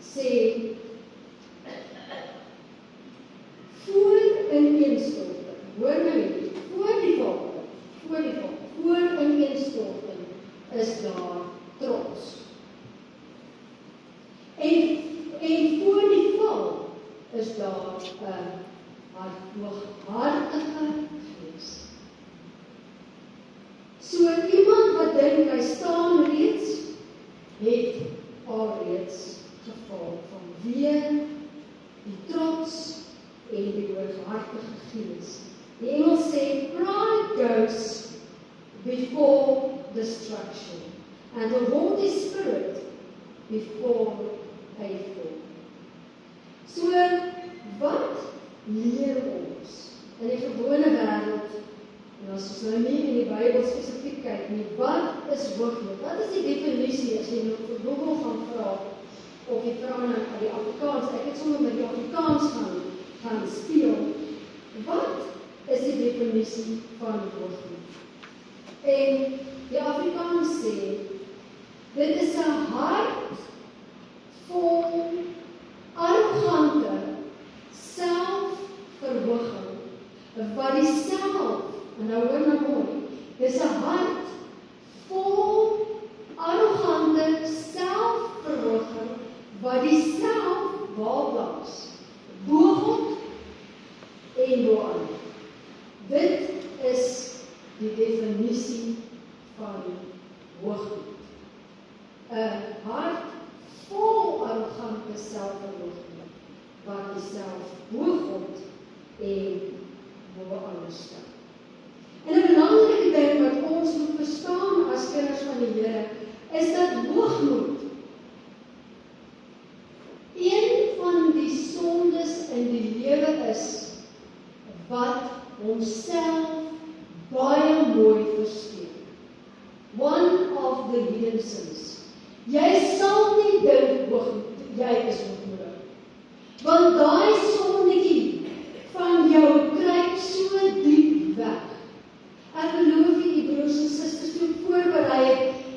[SPEAKER 2] sê, voor ineenstorting, hoor nou hier, voor ineenstorting is daar trots. En voor die val is daar 'n hooghartige gees. So iemand wat dink hy staan reeds, het alreeds geval van weer die trots en die hooghartige gees. Die Engel sê, pride goes before destruction, and the Holy Spirit before a fall. So, wat leer ons in die gewone wêreld, en as ons nou nie in die Bybel spesifiek kyk nie, wat is hoogmoed? Wat is die definisie as jy nou vir Google gaan vra, of jy vra nou aan die Afrikaans, ek het sommer met die Afrikaans gaan speel, wat is die definisie van hoogmoed? En die Afrikaans sê, dit is 'n hart vol arrogante selfverhooging, wat die self, en nou hoor nou mooi, dis 'n hart vol arrogante selfverhooging, wat die self waarplaas, bo God en bo ander. Dit is die definisie van hoogmoed. 'n hart vol arrogante selfverhooging, wat die self bo God en bo ander stel. En 'n belangrike ding wat ons moet verstaan as kinders van die Here, is dat hoogmoed een van die sondes in die lewe is, wat homself baie mooi verstaan. One of the hidden sins. Jy sal nie dink, jy is hoogmoedig. Want daai sondetjie van jou kruip so diep weg. Ek geloof die broers en susters toe voorberei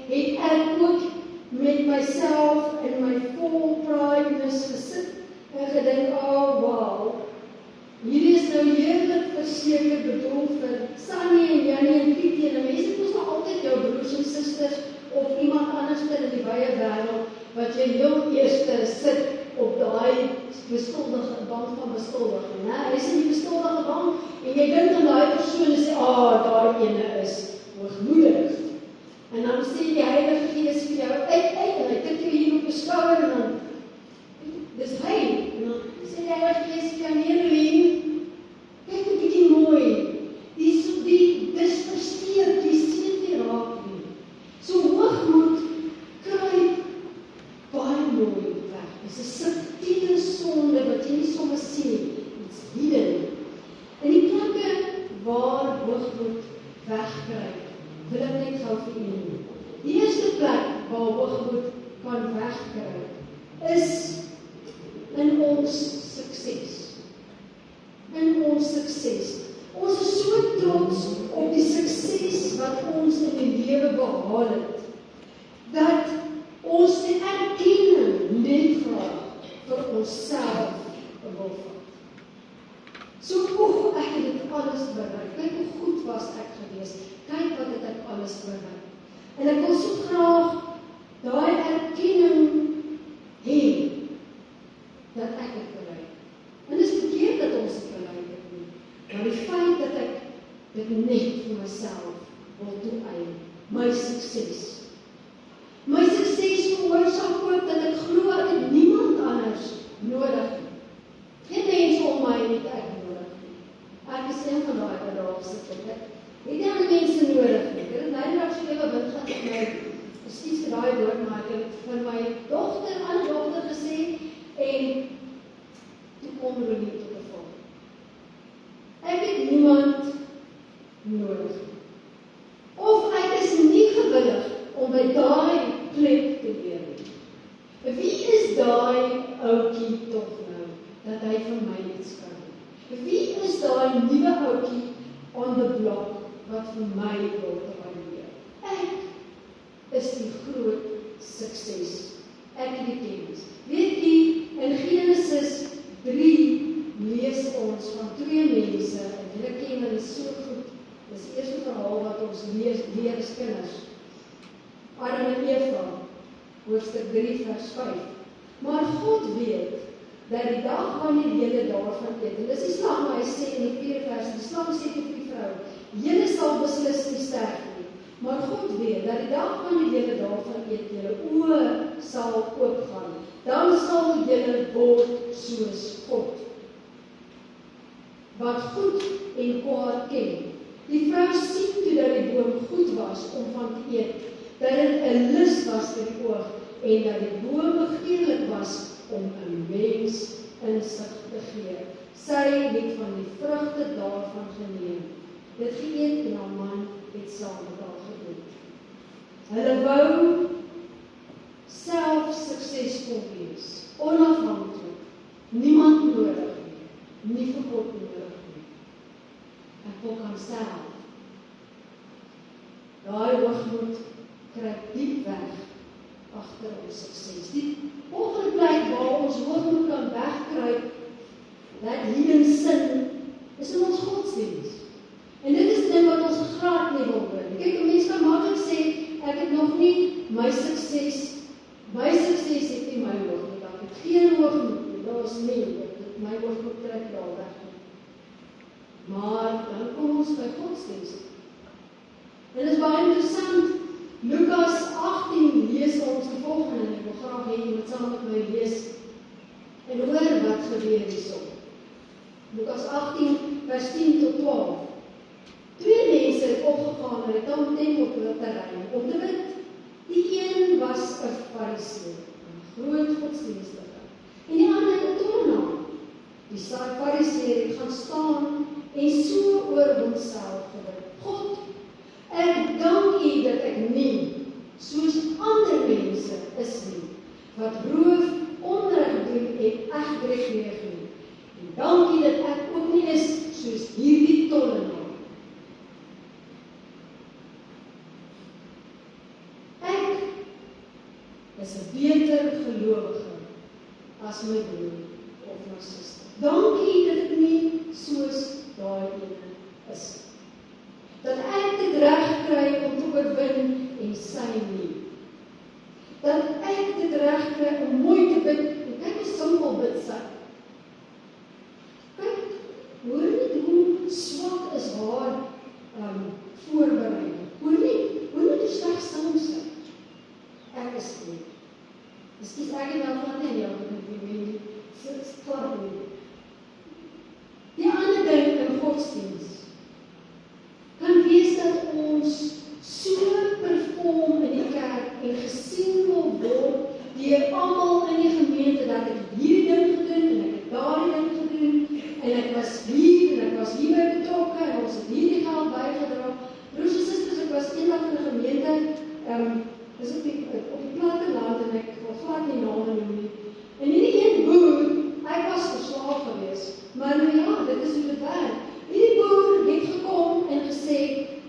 [SPEAKER 2] het ek ook met myself en my vol prideness gesit en gedink, oh wow, hierdie is nou heerlik verseker bedoel vir Sunny en Jannie en Pietie, en mense het mos nou altyd jou broers en susters of iemand anders in die wye wêreld wat jy heel eerste sit op daai beskuldige bank van beskuldiging, né? Hy is in die beskuldige bank en jy dink aan daai persoon en sê, daai ene is hoogmoedig. En dan sê die Heilige Gees vir jou, en hy tik jou hier op die skouer en dan, dis hy, en dan sê die Heilige Gees vir jou, nee, Lien, kyk 'n bietjie mooi, dis versteek, die sien nie raak nie. So hoogmoed kruip baie mooi weg. Dis 'n subtiele sonde wat jy nie sommer sien nie. It's hidden. En die plekke waar hoogmoed wegkruip, wil ek net gou vir u noem. Die eerste plek waar hoogmoed kan wegkruip, is in ons sukses. In ons sukses. Ons is so trots op die sukses wat ons in die lewe behaal het, dat ons die erkenning net graag vir onsself wil vat. So, ek het dit alles bereik. Kyk hoe goed was ek gewees. Kyk wat het ek alles bereik. En ek wil so graag daai erkenning hê, dat ek het bereik. En dit is verkeerd dat ons het bereik het nie. Maar die feit dat ek dit net vir myself wil toeëien, my sukses. My sukses veroorsaak ook dat ek glo ek het niemand anders nodig nie. Geen mens om my het ek nodig nie. Ek is een van daai wat daar gesit het. Het nie ander mense nodig nie. Ek het nou so lewe wind gehad met my, presies vir daai woord, maar ek het vir my ander dogter gesê, en toe kom Ronnie tot 'n val. Ek het niemand nodig. Of ek is nie gewillig om by daai plek te leer nie. Wie is daai ouetjie tog nou, dat hy vir my iets kan doen? Wie is daai nuwe ouetjie on the block, wat vir my wil waardeer? Ek is die groot sukses. Ek het die kennis. Weet jy, in Genesis 3 lees ons van 2 mense, en julle ken hulle so goed. Dis die eerste verhaal wat ons leer as kinders. Adam en Eva, hoofstuk 3 vers 5. Maar God weet dat die dag wanneer julle daarvan eet, en dis die slang wat hy sê in die 4 vers, die slang sê vir die vrou, julle sal beslis nie sterf nie. Maar God weet dat die dag wanneer julle daarvan eet, julle oë sal oopgaan. Dan sal julle wat goed en kwaad ken. Die vrou sien toe dat die boom goed was om van te eet, dat dit 'n lus was vir die oog en dat die boom begeerlik was om 'n mens insig te gee. Sy het van die vrugte daarvan geneem, dit geëet en haar man het saam met haar gedoen. Hulle wou self suksesvol wees, onafhanklik, niemand nodig nie vir God nodig nie. Ek wil kan self. Daai hoogmoed kruip diep weg agter ons sukses. Die volgende plek waar ons hoogmoed kan wegkruip, dat hidden sin, is in ons godsdiens. En dit is ding wat ons graag nie wil doen. Kyk, 'n mens kan maklik sê, ek het nog nie my sukses het nie my hoogmoed, ek het geen hoogmoed, daar is nie, my hoogmoed trek daar weg. Maar dan kom ons by godsdienst. En dit is baie interessant, Lukas 18 lees ons die volgende, en ek wil graag hê, jy moet saam met my lees, en hoor wat gebeur hierso. Lukas 18 vers 10 tot 12. 2 mense het opgegaan na die tempelterrein om te bid. Die een was 'n Fariseer, 'n groot godsdienstige, en die ander 'n tollenaar. Die Fariseer het gaan staan en so oor homself gebid: God, ek dank U dat ek nie soos ander mense is nie, wat roof, onreg doen en egbreek pleeg nie. En dank U dat ek ook nie is soos hierdie tollenaar. Ek is 'n beter gelowige as my broer of my suster. Dank U dat ek nie soos daai ene is. Dat ek dit reg kry om te oorwin en sy nie. Dat ek dit reg kry om mooi te bid, en kyk hoe simpel bid sy. Kyk, hoor nie hoe swak is haar voorbereiding. Hoor nie hoe sleg sing sy. Ek is nie. Miskien ek het wel van nie, ja, ek weet, sit klaar nie. Die ander ding in godsdienst kan wees dat ons so perform in die kerk en gesien wil word deur almal in die gemeente dat ek hierdie ding gedoen en ek het daardie ding gedoen en ek was hier en ek was hierby betrokke en ons het hierdie geld bygedra. Broers en susters, ek was eendag in 'n gemeente, dis op die platteland en ek wil glad nie name noem nie. En hierdie een boer, hy was verslaaf gewees, maar nou ja, dit is hoe dit werk. Hierdie boer het gekom en gesê,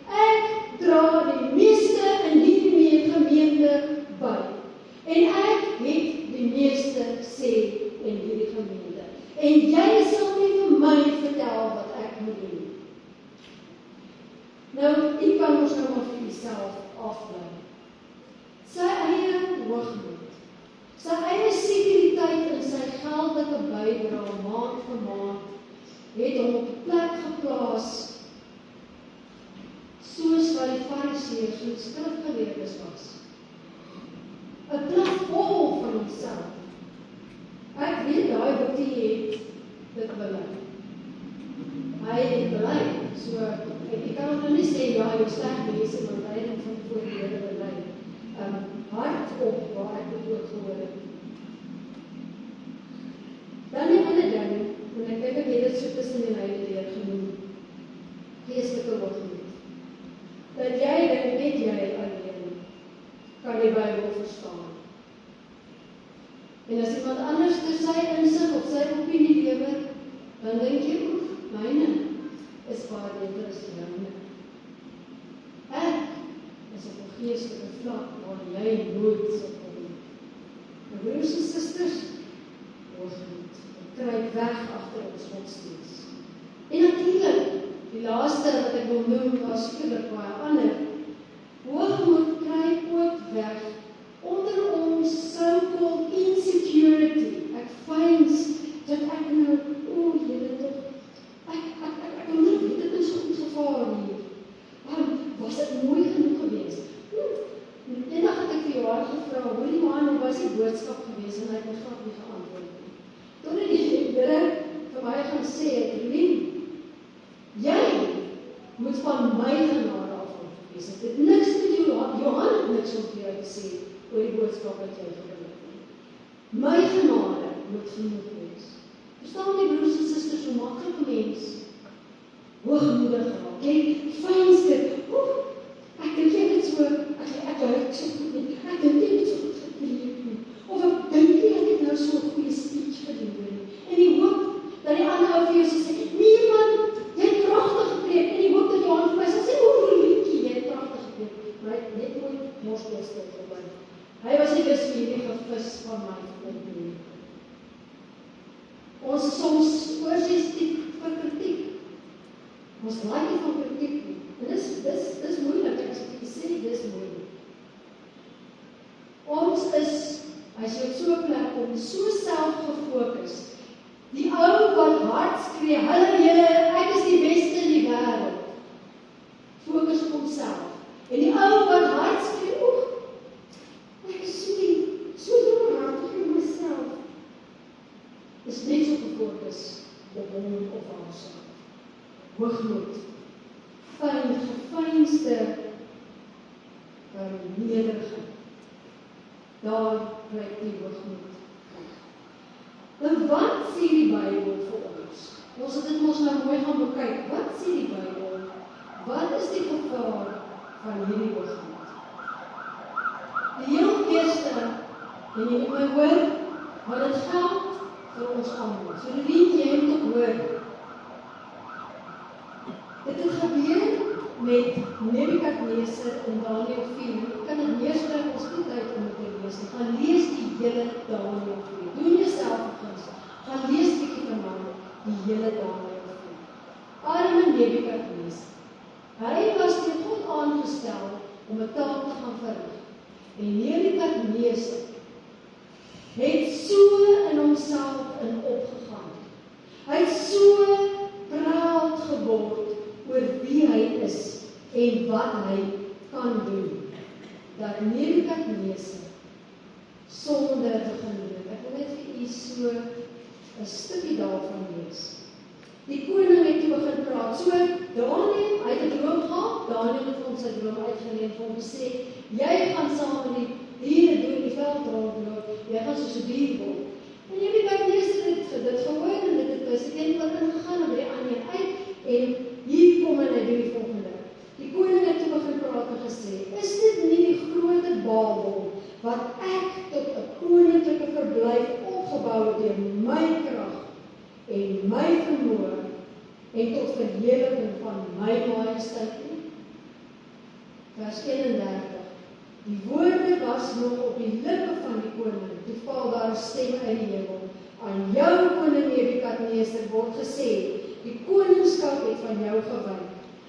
[SPEAKER 2] ek dra die meeste in hierdie gemeente by. En ek het die meeste sê in hierdie gemeente. En jy sal nie vir my vertel wat ek moet doen. Nou, jy kan ons nou maar vir jouself afbly. Sy eie hoogmoed, sy eie sekuriteit in sy geldelike bydra maand vir maand, het hom op 'n plek geplaas, soos wat die Fariseërs en skrifgeleerdes was. 'n plek vol van homself. Ek weet daai boetie het dit bely. Hy het bely, so ek kan nog nie sê, ja, jy sleg mense, want hy het van voor die Here bely. Hardop waar ek dit ook gehoor het. Dan die ander ding, en ek dink ek het dit so tussen die lyle deur genoem, geestelike hoogmoed. Dat jy dink net jy alleen kan die Bybel verstaan. En as iemand anders ter sy insig of sy opinie lewer, dan dink jy, oef, myne is baie beter as joune. Ek is op 'n geestelike vlak waar jy nooit sal kom. My broers en susters, hoogmoed, kruip weg agter ons godsdienst. En natuurlik, die laaste wat ek wil noem, was sekerlik baie ander. Hoogmoed kruip ook weg onder ons so-called insecurity. Ek fyns dat ek nou, julle tog, ek weet dit is goed gevaar hier. Was dit mooi genoeg geweest? Eendag het ek vir Johan gevra, hoe die man, was die boodskap geweest, en hy het glad nie geantwoord nie. Toen die Here vir my gaan sê, Evelien, moet van my genade afhanklik wees. Dit het niks met Johan het niks om vir jou te sê oor die boodskap wat jy gebring het nie. My genade moet genoeg wees. Verstaan my broers en susters, hoe maak 'n mens hoogmoedig raak? Jy fynste, ek dink jy het so, ek lyk so goed nie, ek dink jy het so goed gepreek nie, of ek dink jy het nou so 'n goeie speech gedoen nie, en die hoop dat die ander ou vir jou sê, nee man, jy het pragtig gepreek, en die hoop dat Johan vir my sal sê, liedjie, jy het pragtig gepreek, maar hy het net nooit morsbostel gebring. Hy was nie dus vir hierdie gevis van my nie. Ons is soms oorsensitief vir kritiek. Ons laat nie van kritiek nie. En dis moeilik, as ek sê, dis moeilik. Ons is, as jy op so 'n plek kom, so selfgefokus. Die ou wat hard skree, julle, ek is die beste in die wêreld. Fokus op homself. En die ou wat hard skree, ek is so hartig in myself. Is net so gefokus op hom of haarself. Hoogmoed, gefynste nederigheid. Daar blyk die hoogmoed. En wat sê die Bybel vir ons? Ons het dit mos nou mooi gaan bekyk. Wat sê die Bybel? Wat is die gevaar van hierdie hoogmoed? Die heel eerste, en jy moet my hoor, want dit geld vir ons almal. So jy moet ook hoor. Dit het gebeur met Nebukadneser in Daniël 4. Ek kan dit neerskryf, ons het nie tyd om dit te lees. Gaan lees die hele Daniël 4. Doen jouself 'n guns. Gaan lees bietjie van my, die hele Daniël 4. Arme Nebukadneser. Hy was deur God aangestel om 'n taak te gaan verrig. En Nebukadneser het so in homself opgegaan. Hy het so proud geword oor wie hy is en wat hy kan doen, dat Nebukadneser sonder begin doen. Ek wil net vir u so 'n stukkie daarvan lees. Die koning het toe begin praat. So Daniël, hy het 'n droom gehad. Daniël het hom sy droom uitgeleen vir hom gesê, jy gaan saam met die diere doen, die veld rondloop, jy gaan soos 'n dier word. En Nebukadneser het dit gehoor en dit het tussen een wat ingegaan en by die ander uit, en hier kom en hy doen die volgende. Die koning het toe begin praat en gesê, is dit nie die grote Babel, wat ek tot 'n koninklike verblyf opgebou het deur my krag en my vermoë en tot verheerliking van my majesteit nie? Vers 31. Die woorde was nog op die lippe van die koning, toe val daar 'n stem uit die hemel. Aan jou koning Nebukadneser word gesê, die koningskap het van jou gewyk.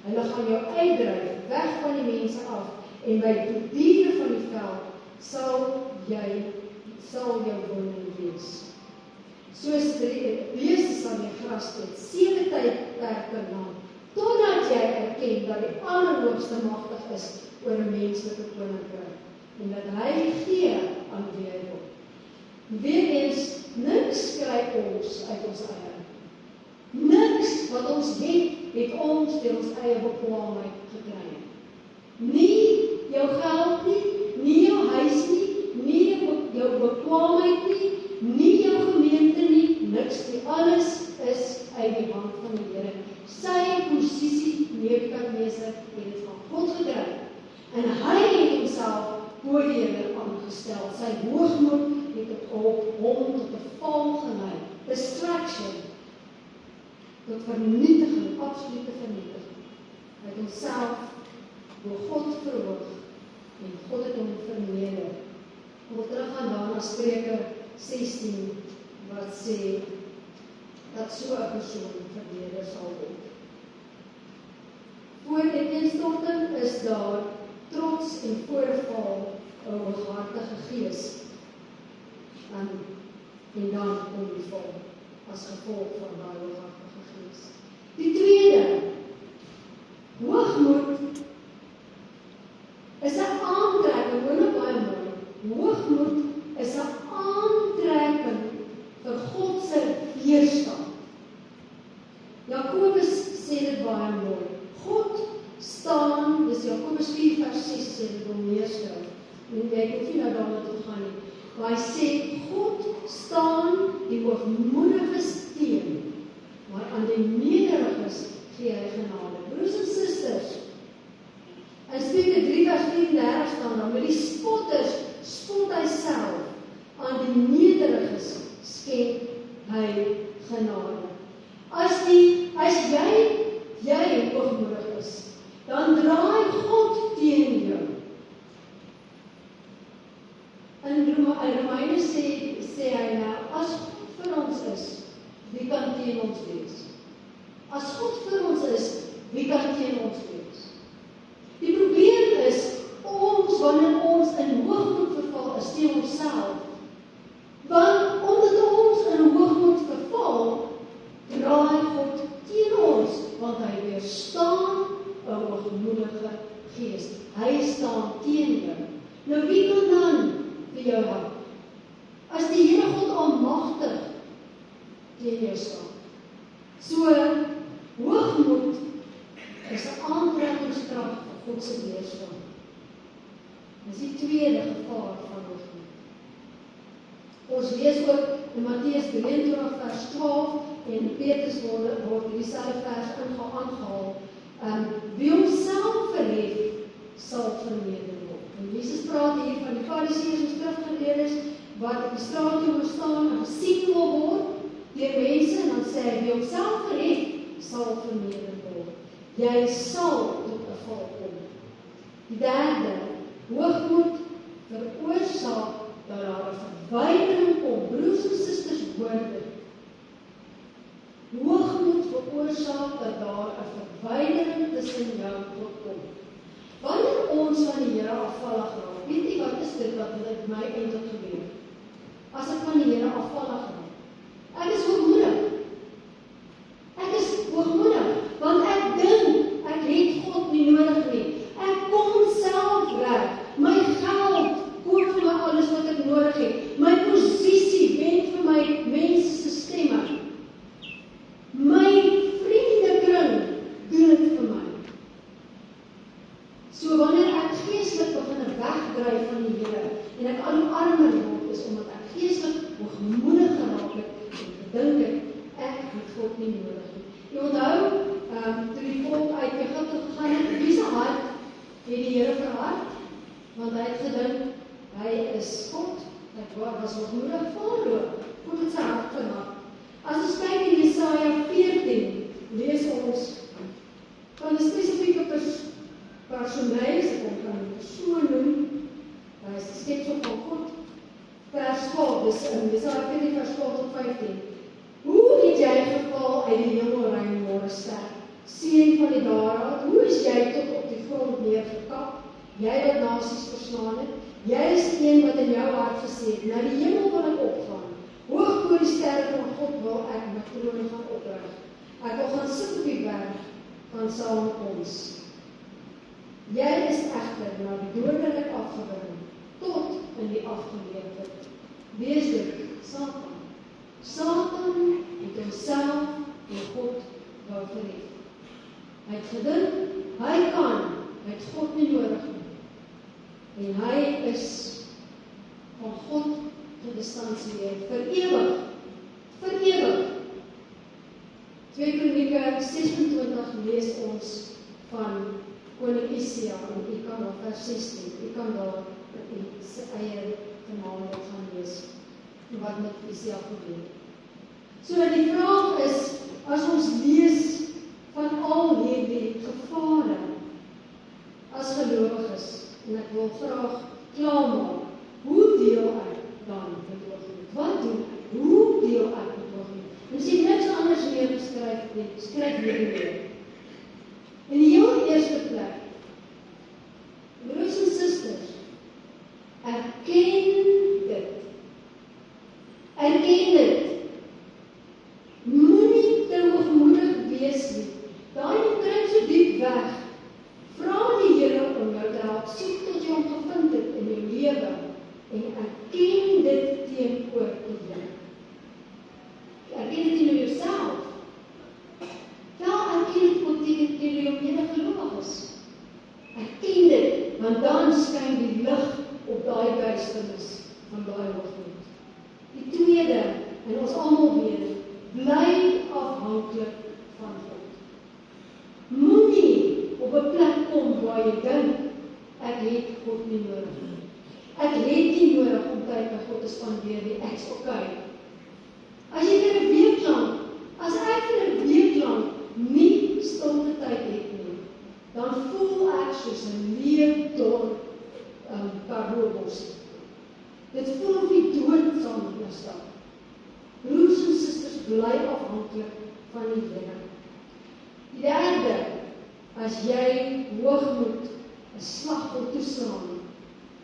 [SPEAKER 2] Hulle gaan jou uitdryf, weg van die mense af, en by die diere van die veld sal jou woning wees. Soos beeste sal jy gras eet, 7 tydperke lang, totdat jy erken dat die Allerhoogste magtig is oor 'n menslike koninkryk, en dat hy gee aan wie hy wil. Weereens, niks kry ons uit ons eie. Niks wat ons het ons deur ons eie bekwaamheid gekry. Nie jou geld nie jou huis nie jou bekwaamheid nie jou gemeente nie, niks nie. Alles is uit die hand van die Here. Sy posisie, Nebukadneser, het dit van God gedryf. En hy het homself bo die Here aangestel. Sy hoogmoed het op hom tot 'n val gelei. Distraction, tot vernietiging, absolute vernietiging. Hy het homself door God verhoog en God het hom verneder. Kom terug aan daarna Spreuke 16 wat sê dat so 'n persoon verneder sal word. Voor die ineenstorting is daar trots en voorval 'n hooghartige gees. En dan kom die val as gevolg van daai hooghartige gees. Die tweede, hoogmoed is 'n aantrekking, hoor nou baie mooi. Hoogmoed is 'n aantrekking vir God se weerstand. Jakobus sê dit baie mooi. God Jakobus 4 vers 6 sê dit om meer skryf. En ek hoef nie nou daarna toe gaan nie. Maar hy sê, God staan die hoogmoediges teen, maar aan die nederiges gee hy genade. Broers en susters, in Spreuke 3 vers 34 staan dan, met die spotters spot hy self, aan die nederiges skenk hy genade. As jy hoogmoedig is, dan draai God teen jou. In Romeine sê hy nou, as God vir ons is, wie kan teen ons wees? As God vir ons is, wie kan teen ons wees? Die probleem is, wanneer ons in hoogmoed verval, is teen onsself. Want omdat ons in hoogmoed verval, draai God teen ons, want hy weerstaan 'n hoogmoedige gees. Hy staan teen jou. Nou wie kan dan vir jou help? As die Here God almagtig teen jou staan. So, hoogmoed is 'n aantrekkingskrag van God se weerstand. Dis die tweede gevaar van hoogmoed. Ons lees ook in Matteus 23 vers 12 en Petrus word dieselfde vers aangehaal. Wie homself verhef, sal verneder word. En Jesus praat hier van die Fariseërs en skrifgeleerdes wat op die straat toe staan en gesien wil word deur mense, en dan sê hy, wie homself verhef, sal verneder word. Jy sal tot 'n val kom. Die derde, hoogmoed veroorsaak dat daar 'n verwydering kom. Broers en susters, hoor dit. Hoogmoed veroorsaak dat daar 'n verwydering tussen jou tot kom. Wanneer ons van die Here afvallig raak, weet jy wat is dit wat met my eintlik gebeur? As ek van die Here afvallig raak, ek is hoogmoedig. Ek is hoogmoedig, want ek dink ek het God nie nodig nie. Ek kom self reg. My geld koop vir my alles wat ek nodig het. My posisie wen vir my mense se stemme. My vriendekring doen dit vir my. So wanneer ek geestelik begin wegdryf van die Here en ek al hoe armer word, is omdat ek geestelik hoogmoedig geraak het en gedink het, ek het God nie nodig nie. Jy onthou, toe die volk uit Egipte gegaan het, wie se hart het die Here verhard? Want hy het gedink, hy is God, hy was hoogmoedig. Farao, God het sy hart verhard. As ons kyk in Jesaja 14, lees ons van 'n spesifieke personage, ek kan 'n persoon noem, hy is die skepsel van God. Vers 12, dis in Jesaja 14 vers 12 tot 15. Hoe het jy geval uit die hemelruim, môrester, seun van die Daraad? Hoe is jy tot op die grond neergekap? Jy wat nasies verslaan het, jy is die een wat in jou hart gesê het, na die hemel wil ek opgaan. Hoog oor die sterre van God wil ek my troon gaan oprig. Ek wil gaan sit op die berg van samekoms. Jy is egter na die dodelik afgebring, tot in die afgeleefde. Wie is dit? Satan. Satan het homself en God wou verhef. Hy het gedink, hy het God nie nodig nie. En hy is van God gedistansieer, vir ewig. 2 Kronieke 26 lees ons van koning Usia, en u kan daar vers 16, u kan daar in sy eie genade gaan lees, wat met Usia gebeur. So die vraag is, as ons lees van al hierdie gevare as gelowiges, en ek wil graag klaarmaak, hoe deel ek dan met hoogmoed? Wat doen ek? Hoe deel ek met hoogmoed? En as jy niks anders meer geskryf het, skryf hierdie weer. In die heel eerste plek, broers en susters, erken dit. Erken dit. Moenie te hoogmoedig wees nie. Daai kruip so diep weg. Vra die Here om jou te help, soek tot jy hom gevind het in jou lewe en erken dit teenoor die Here. Erken dit teenoor jouself. Ja, erken dit teenoor jou skyn die lig op daai duisternis van daai hoogmoed. Die tweede, en ons almal weet, bly afhanklik van God. Moenie op 'n plek kom waar jy dink, ek het God nie nodig nie. Ek het nie nodig om tyd met God te spandeer nie, ek's okay. As jy vir 'n week lank, as ek vir 'n week lank nie stilte tyd het nie, dan voel ek soos 'n leeu dor karboobos. Dit voel of die dood saam met my stap. Broers en susters, bly afhanklik van die Here. Die derde, as jy hoogmoed 'n slag wil toeslaan,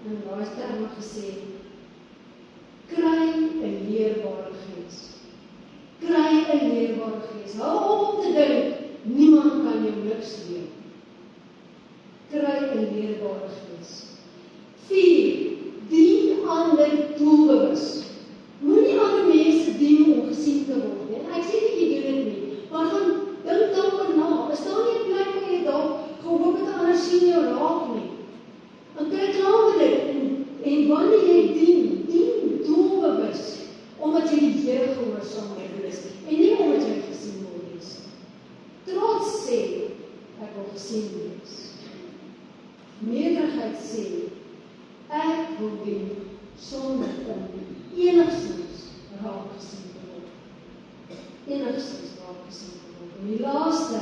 [SPEAKER 2] en daar is terme gesê, kry 'n leerbare gees. Kry 'n leerbare gees. Hou op om te dink, niemand kan jou niks leer. Kry 'n leerbare gees. 4. Dien ander doelbewus. Moenie ander mense dien om gesien te word nie. En ek sê nie jy doen dit nie, maar gaan dink daaroor na. Is daar nie 'n plek waar jy dalk gehoop het ander sien jou raak nie? En kry klaar met dit. En wanneer jy dien doelbewus, omdat jy die Here gehoorsaam wil wees, en nie omdat jy gesien wil wees. Trots sê, ek wil gesien wees. Nederigheid sê, ek wil dien sonder om enigstens raak gesien te word. Enigstens raak gesien te word. En die laaste,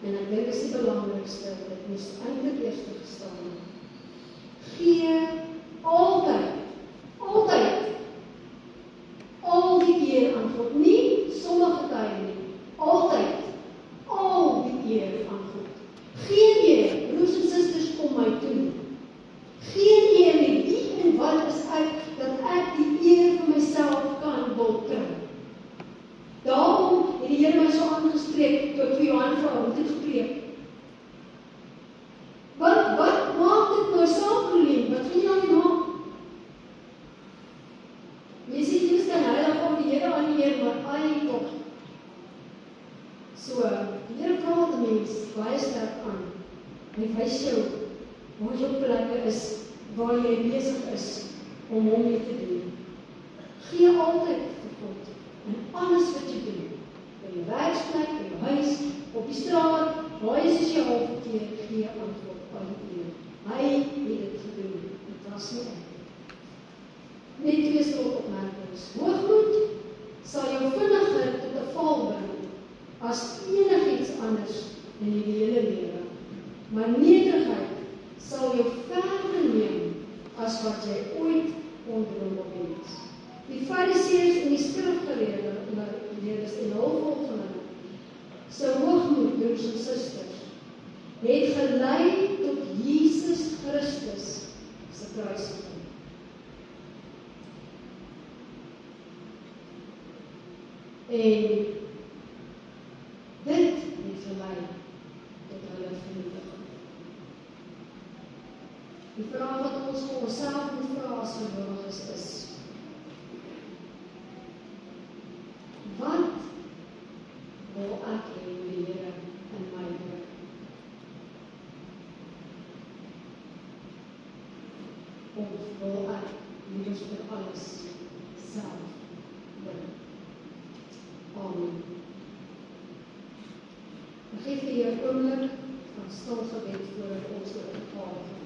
[SPEAKER 2] en ek dink is die belangrikste, dit moes eintlik eers gestaan het. Gee altyd, al die eer aan God. Nie sommige tye nie, altyd, al die eer aan God. Geen eer, broers en susters, kom my toe. Geen eer nie, wie en wat is ek, dat ek die eer vir myself kan wil kry. Daarom het die Here my so aangespreek, toe ek vir Johan vra, moet ek preek. Wat maak dit nou saak, Colleen? Wat gaan jy nou maak? Jy sê, jy kan heilig om die Here aan die Here, maar ai toch. So, die Here praat die mens baie sterk aan. Hy wys jou, waar jou plekke is, waar jy besig is, om hom mee te doen. Gee altyd vir God, in alles wat jy doen. By jou werksplek, by jou huis, op die straat, waar jy sosiaal verkeer, gee aan God. Hy het dit gedoen, dit was nie ek. Net 2 slotopmerkings. Hoogmoed sal jou vinniger tot 'n val bring as enigiets anders in die hele lewe. Maar nederigheid sal jou verder neem as wat jy ooit kon droom of wens. Die Fariseërs en die skrifgeleerdes en hul volgelinge se hoogmoed, broers en susters, het gelei tot Jesus Christus se kruisiging. En dit het gelei tot hulle vernietiging. Die vraag wat ons vir onsself moet vra as gelowiges is, wat wil ek hê die Here in my werk? Of wil ek liefers vir alles self doen? Amen. Ek gee vir jou 'n oomblik van stil gebed voordat ons oor die Vader gaan.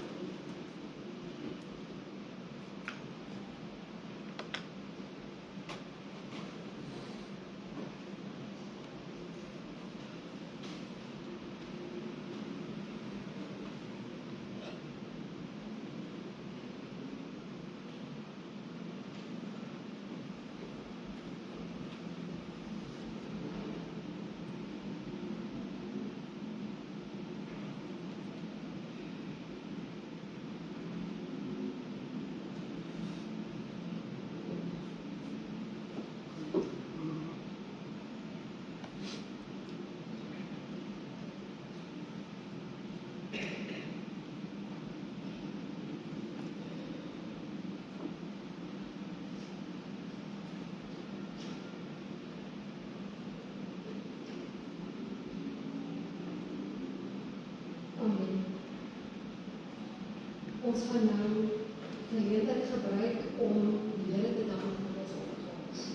[SPEAKER 2] Ons gaan nou die geleentheid gebruik om die Here te dank vir ons opkomst.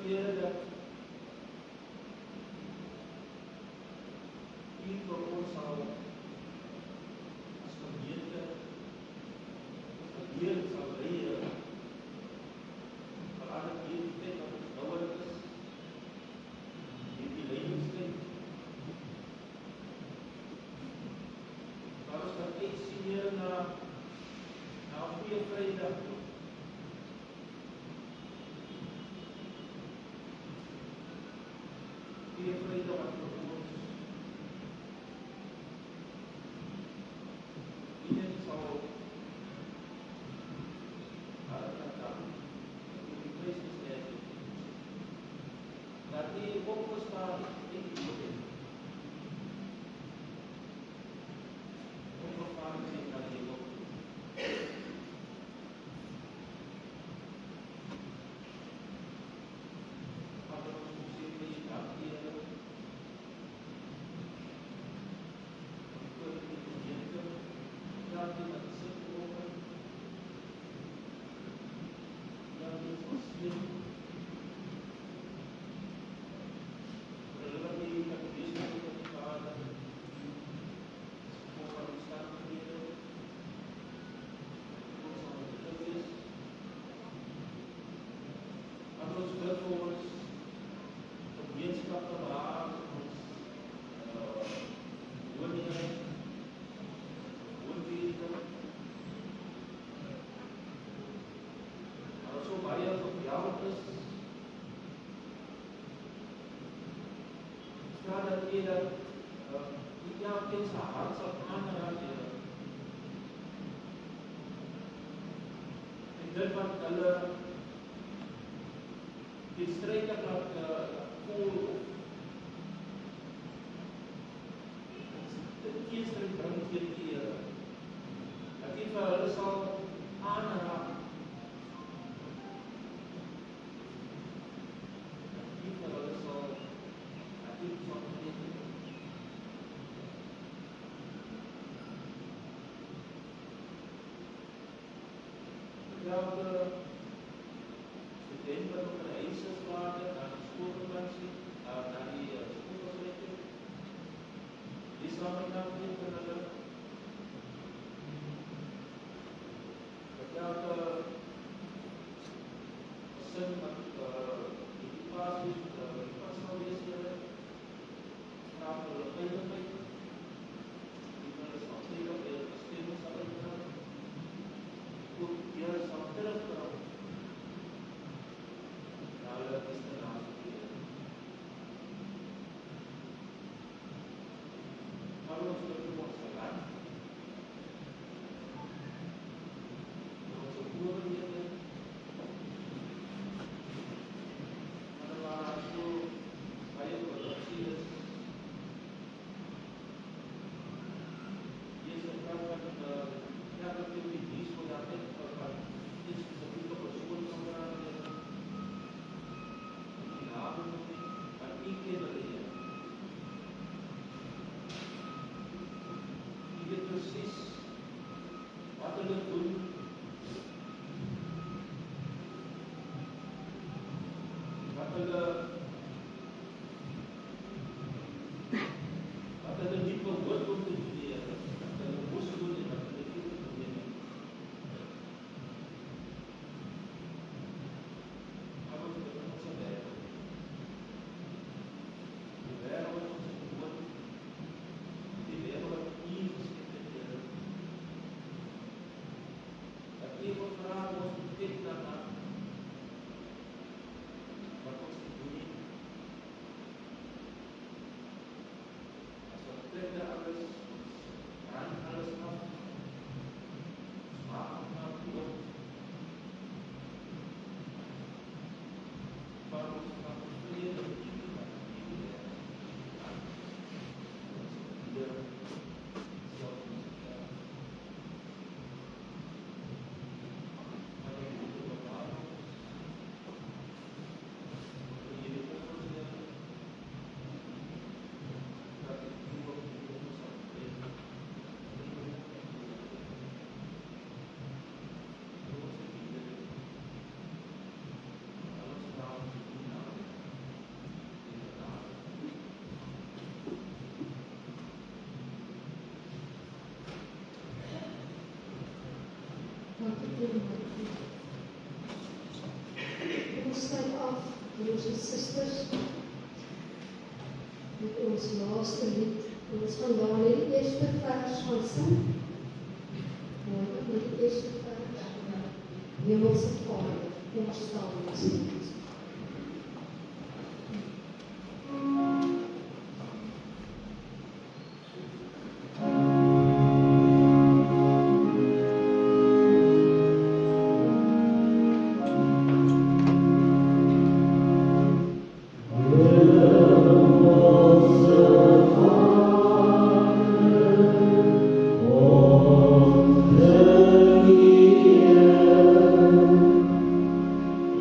[SPEAKER 1] Here dat U vir ons sal as gemeente leer sal leer veral in die tyd wat ons nodig is die lewenstyd waar ons kan uitsien Here na goeie Vrydag toe. Goeie Vrydag wat vir ons iedereen sal dan die Christus leer dat U opgestaan in die dood opgestaan is na die dood. Terima kasih.
[SPEAKER 3] kira yang saat mana lagi dan kalau distraikan ke kies sering berhenti dia tapi kalau soal anak
[SPEAKER 2] Ons sluit af, broers en susters, met ons laaste lied. Ons gaan daar net die eerste vers van sing. Maar net die eerste vers. Hemelse Vader, ons staan ons lied.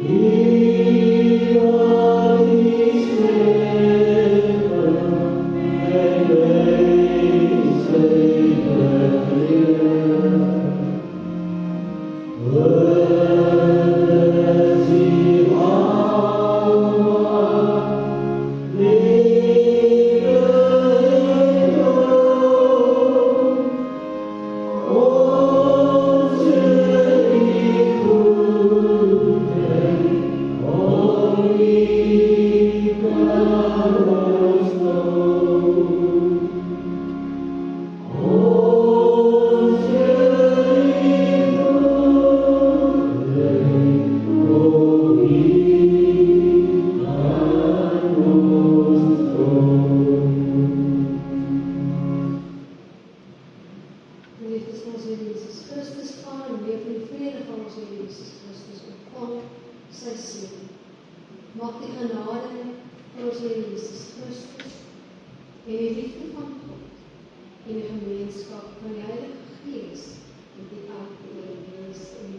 [SPEAKER 1] He
[SPEAKER 2] Mag die genade van ons Here Jesus Christus en die liefde van God en die gemeenskap van die Heilige Gees met die elke wees en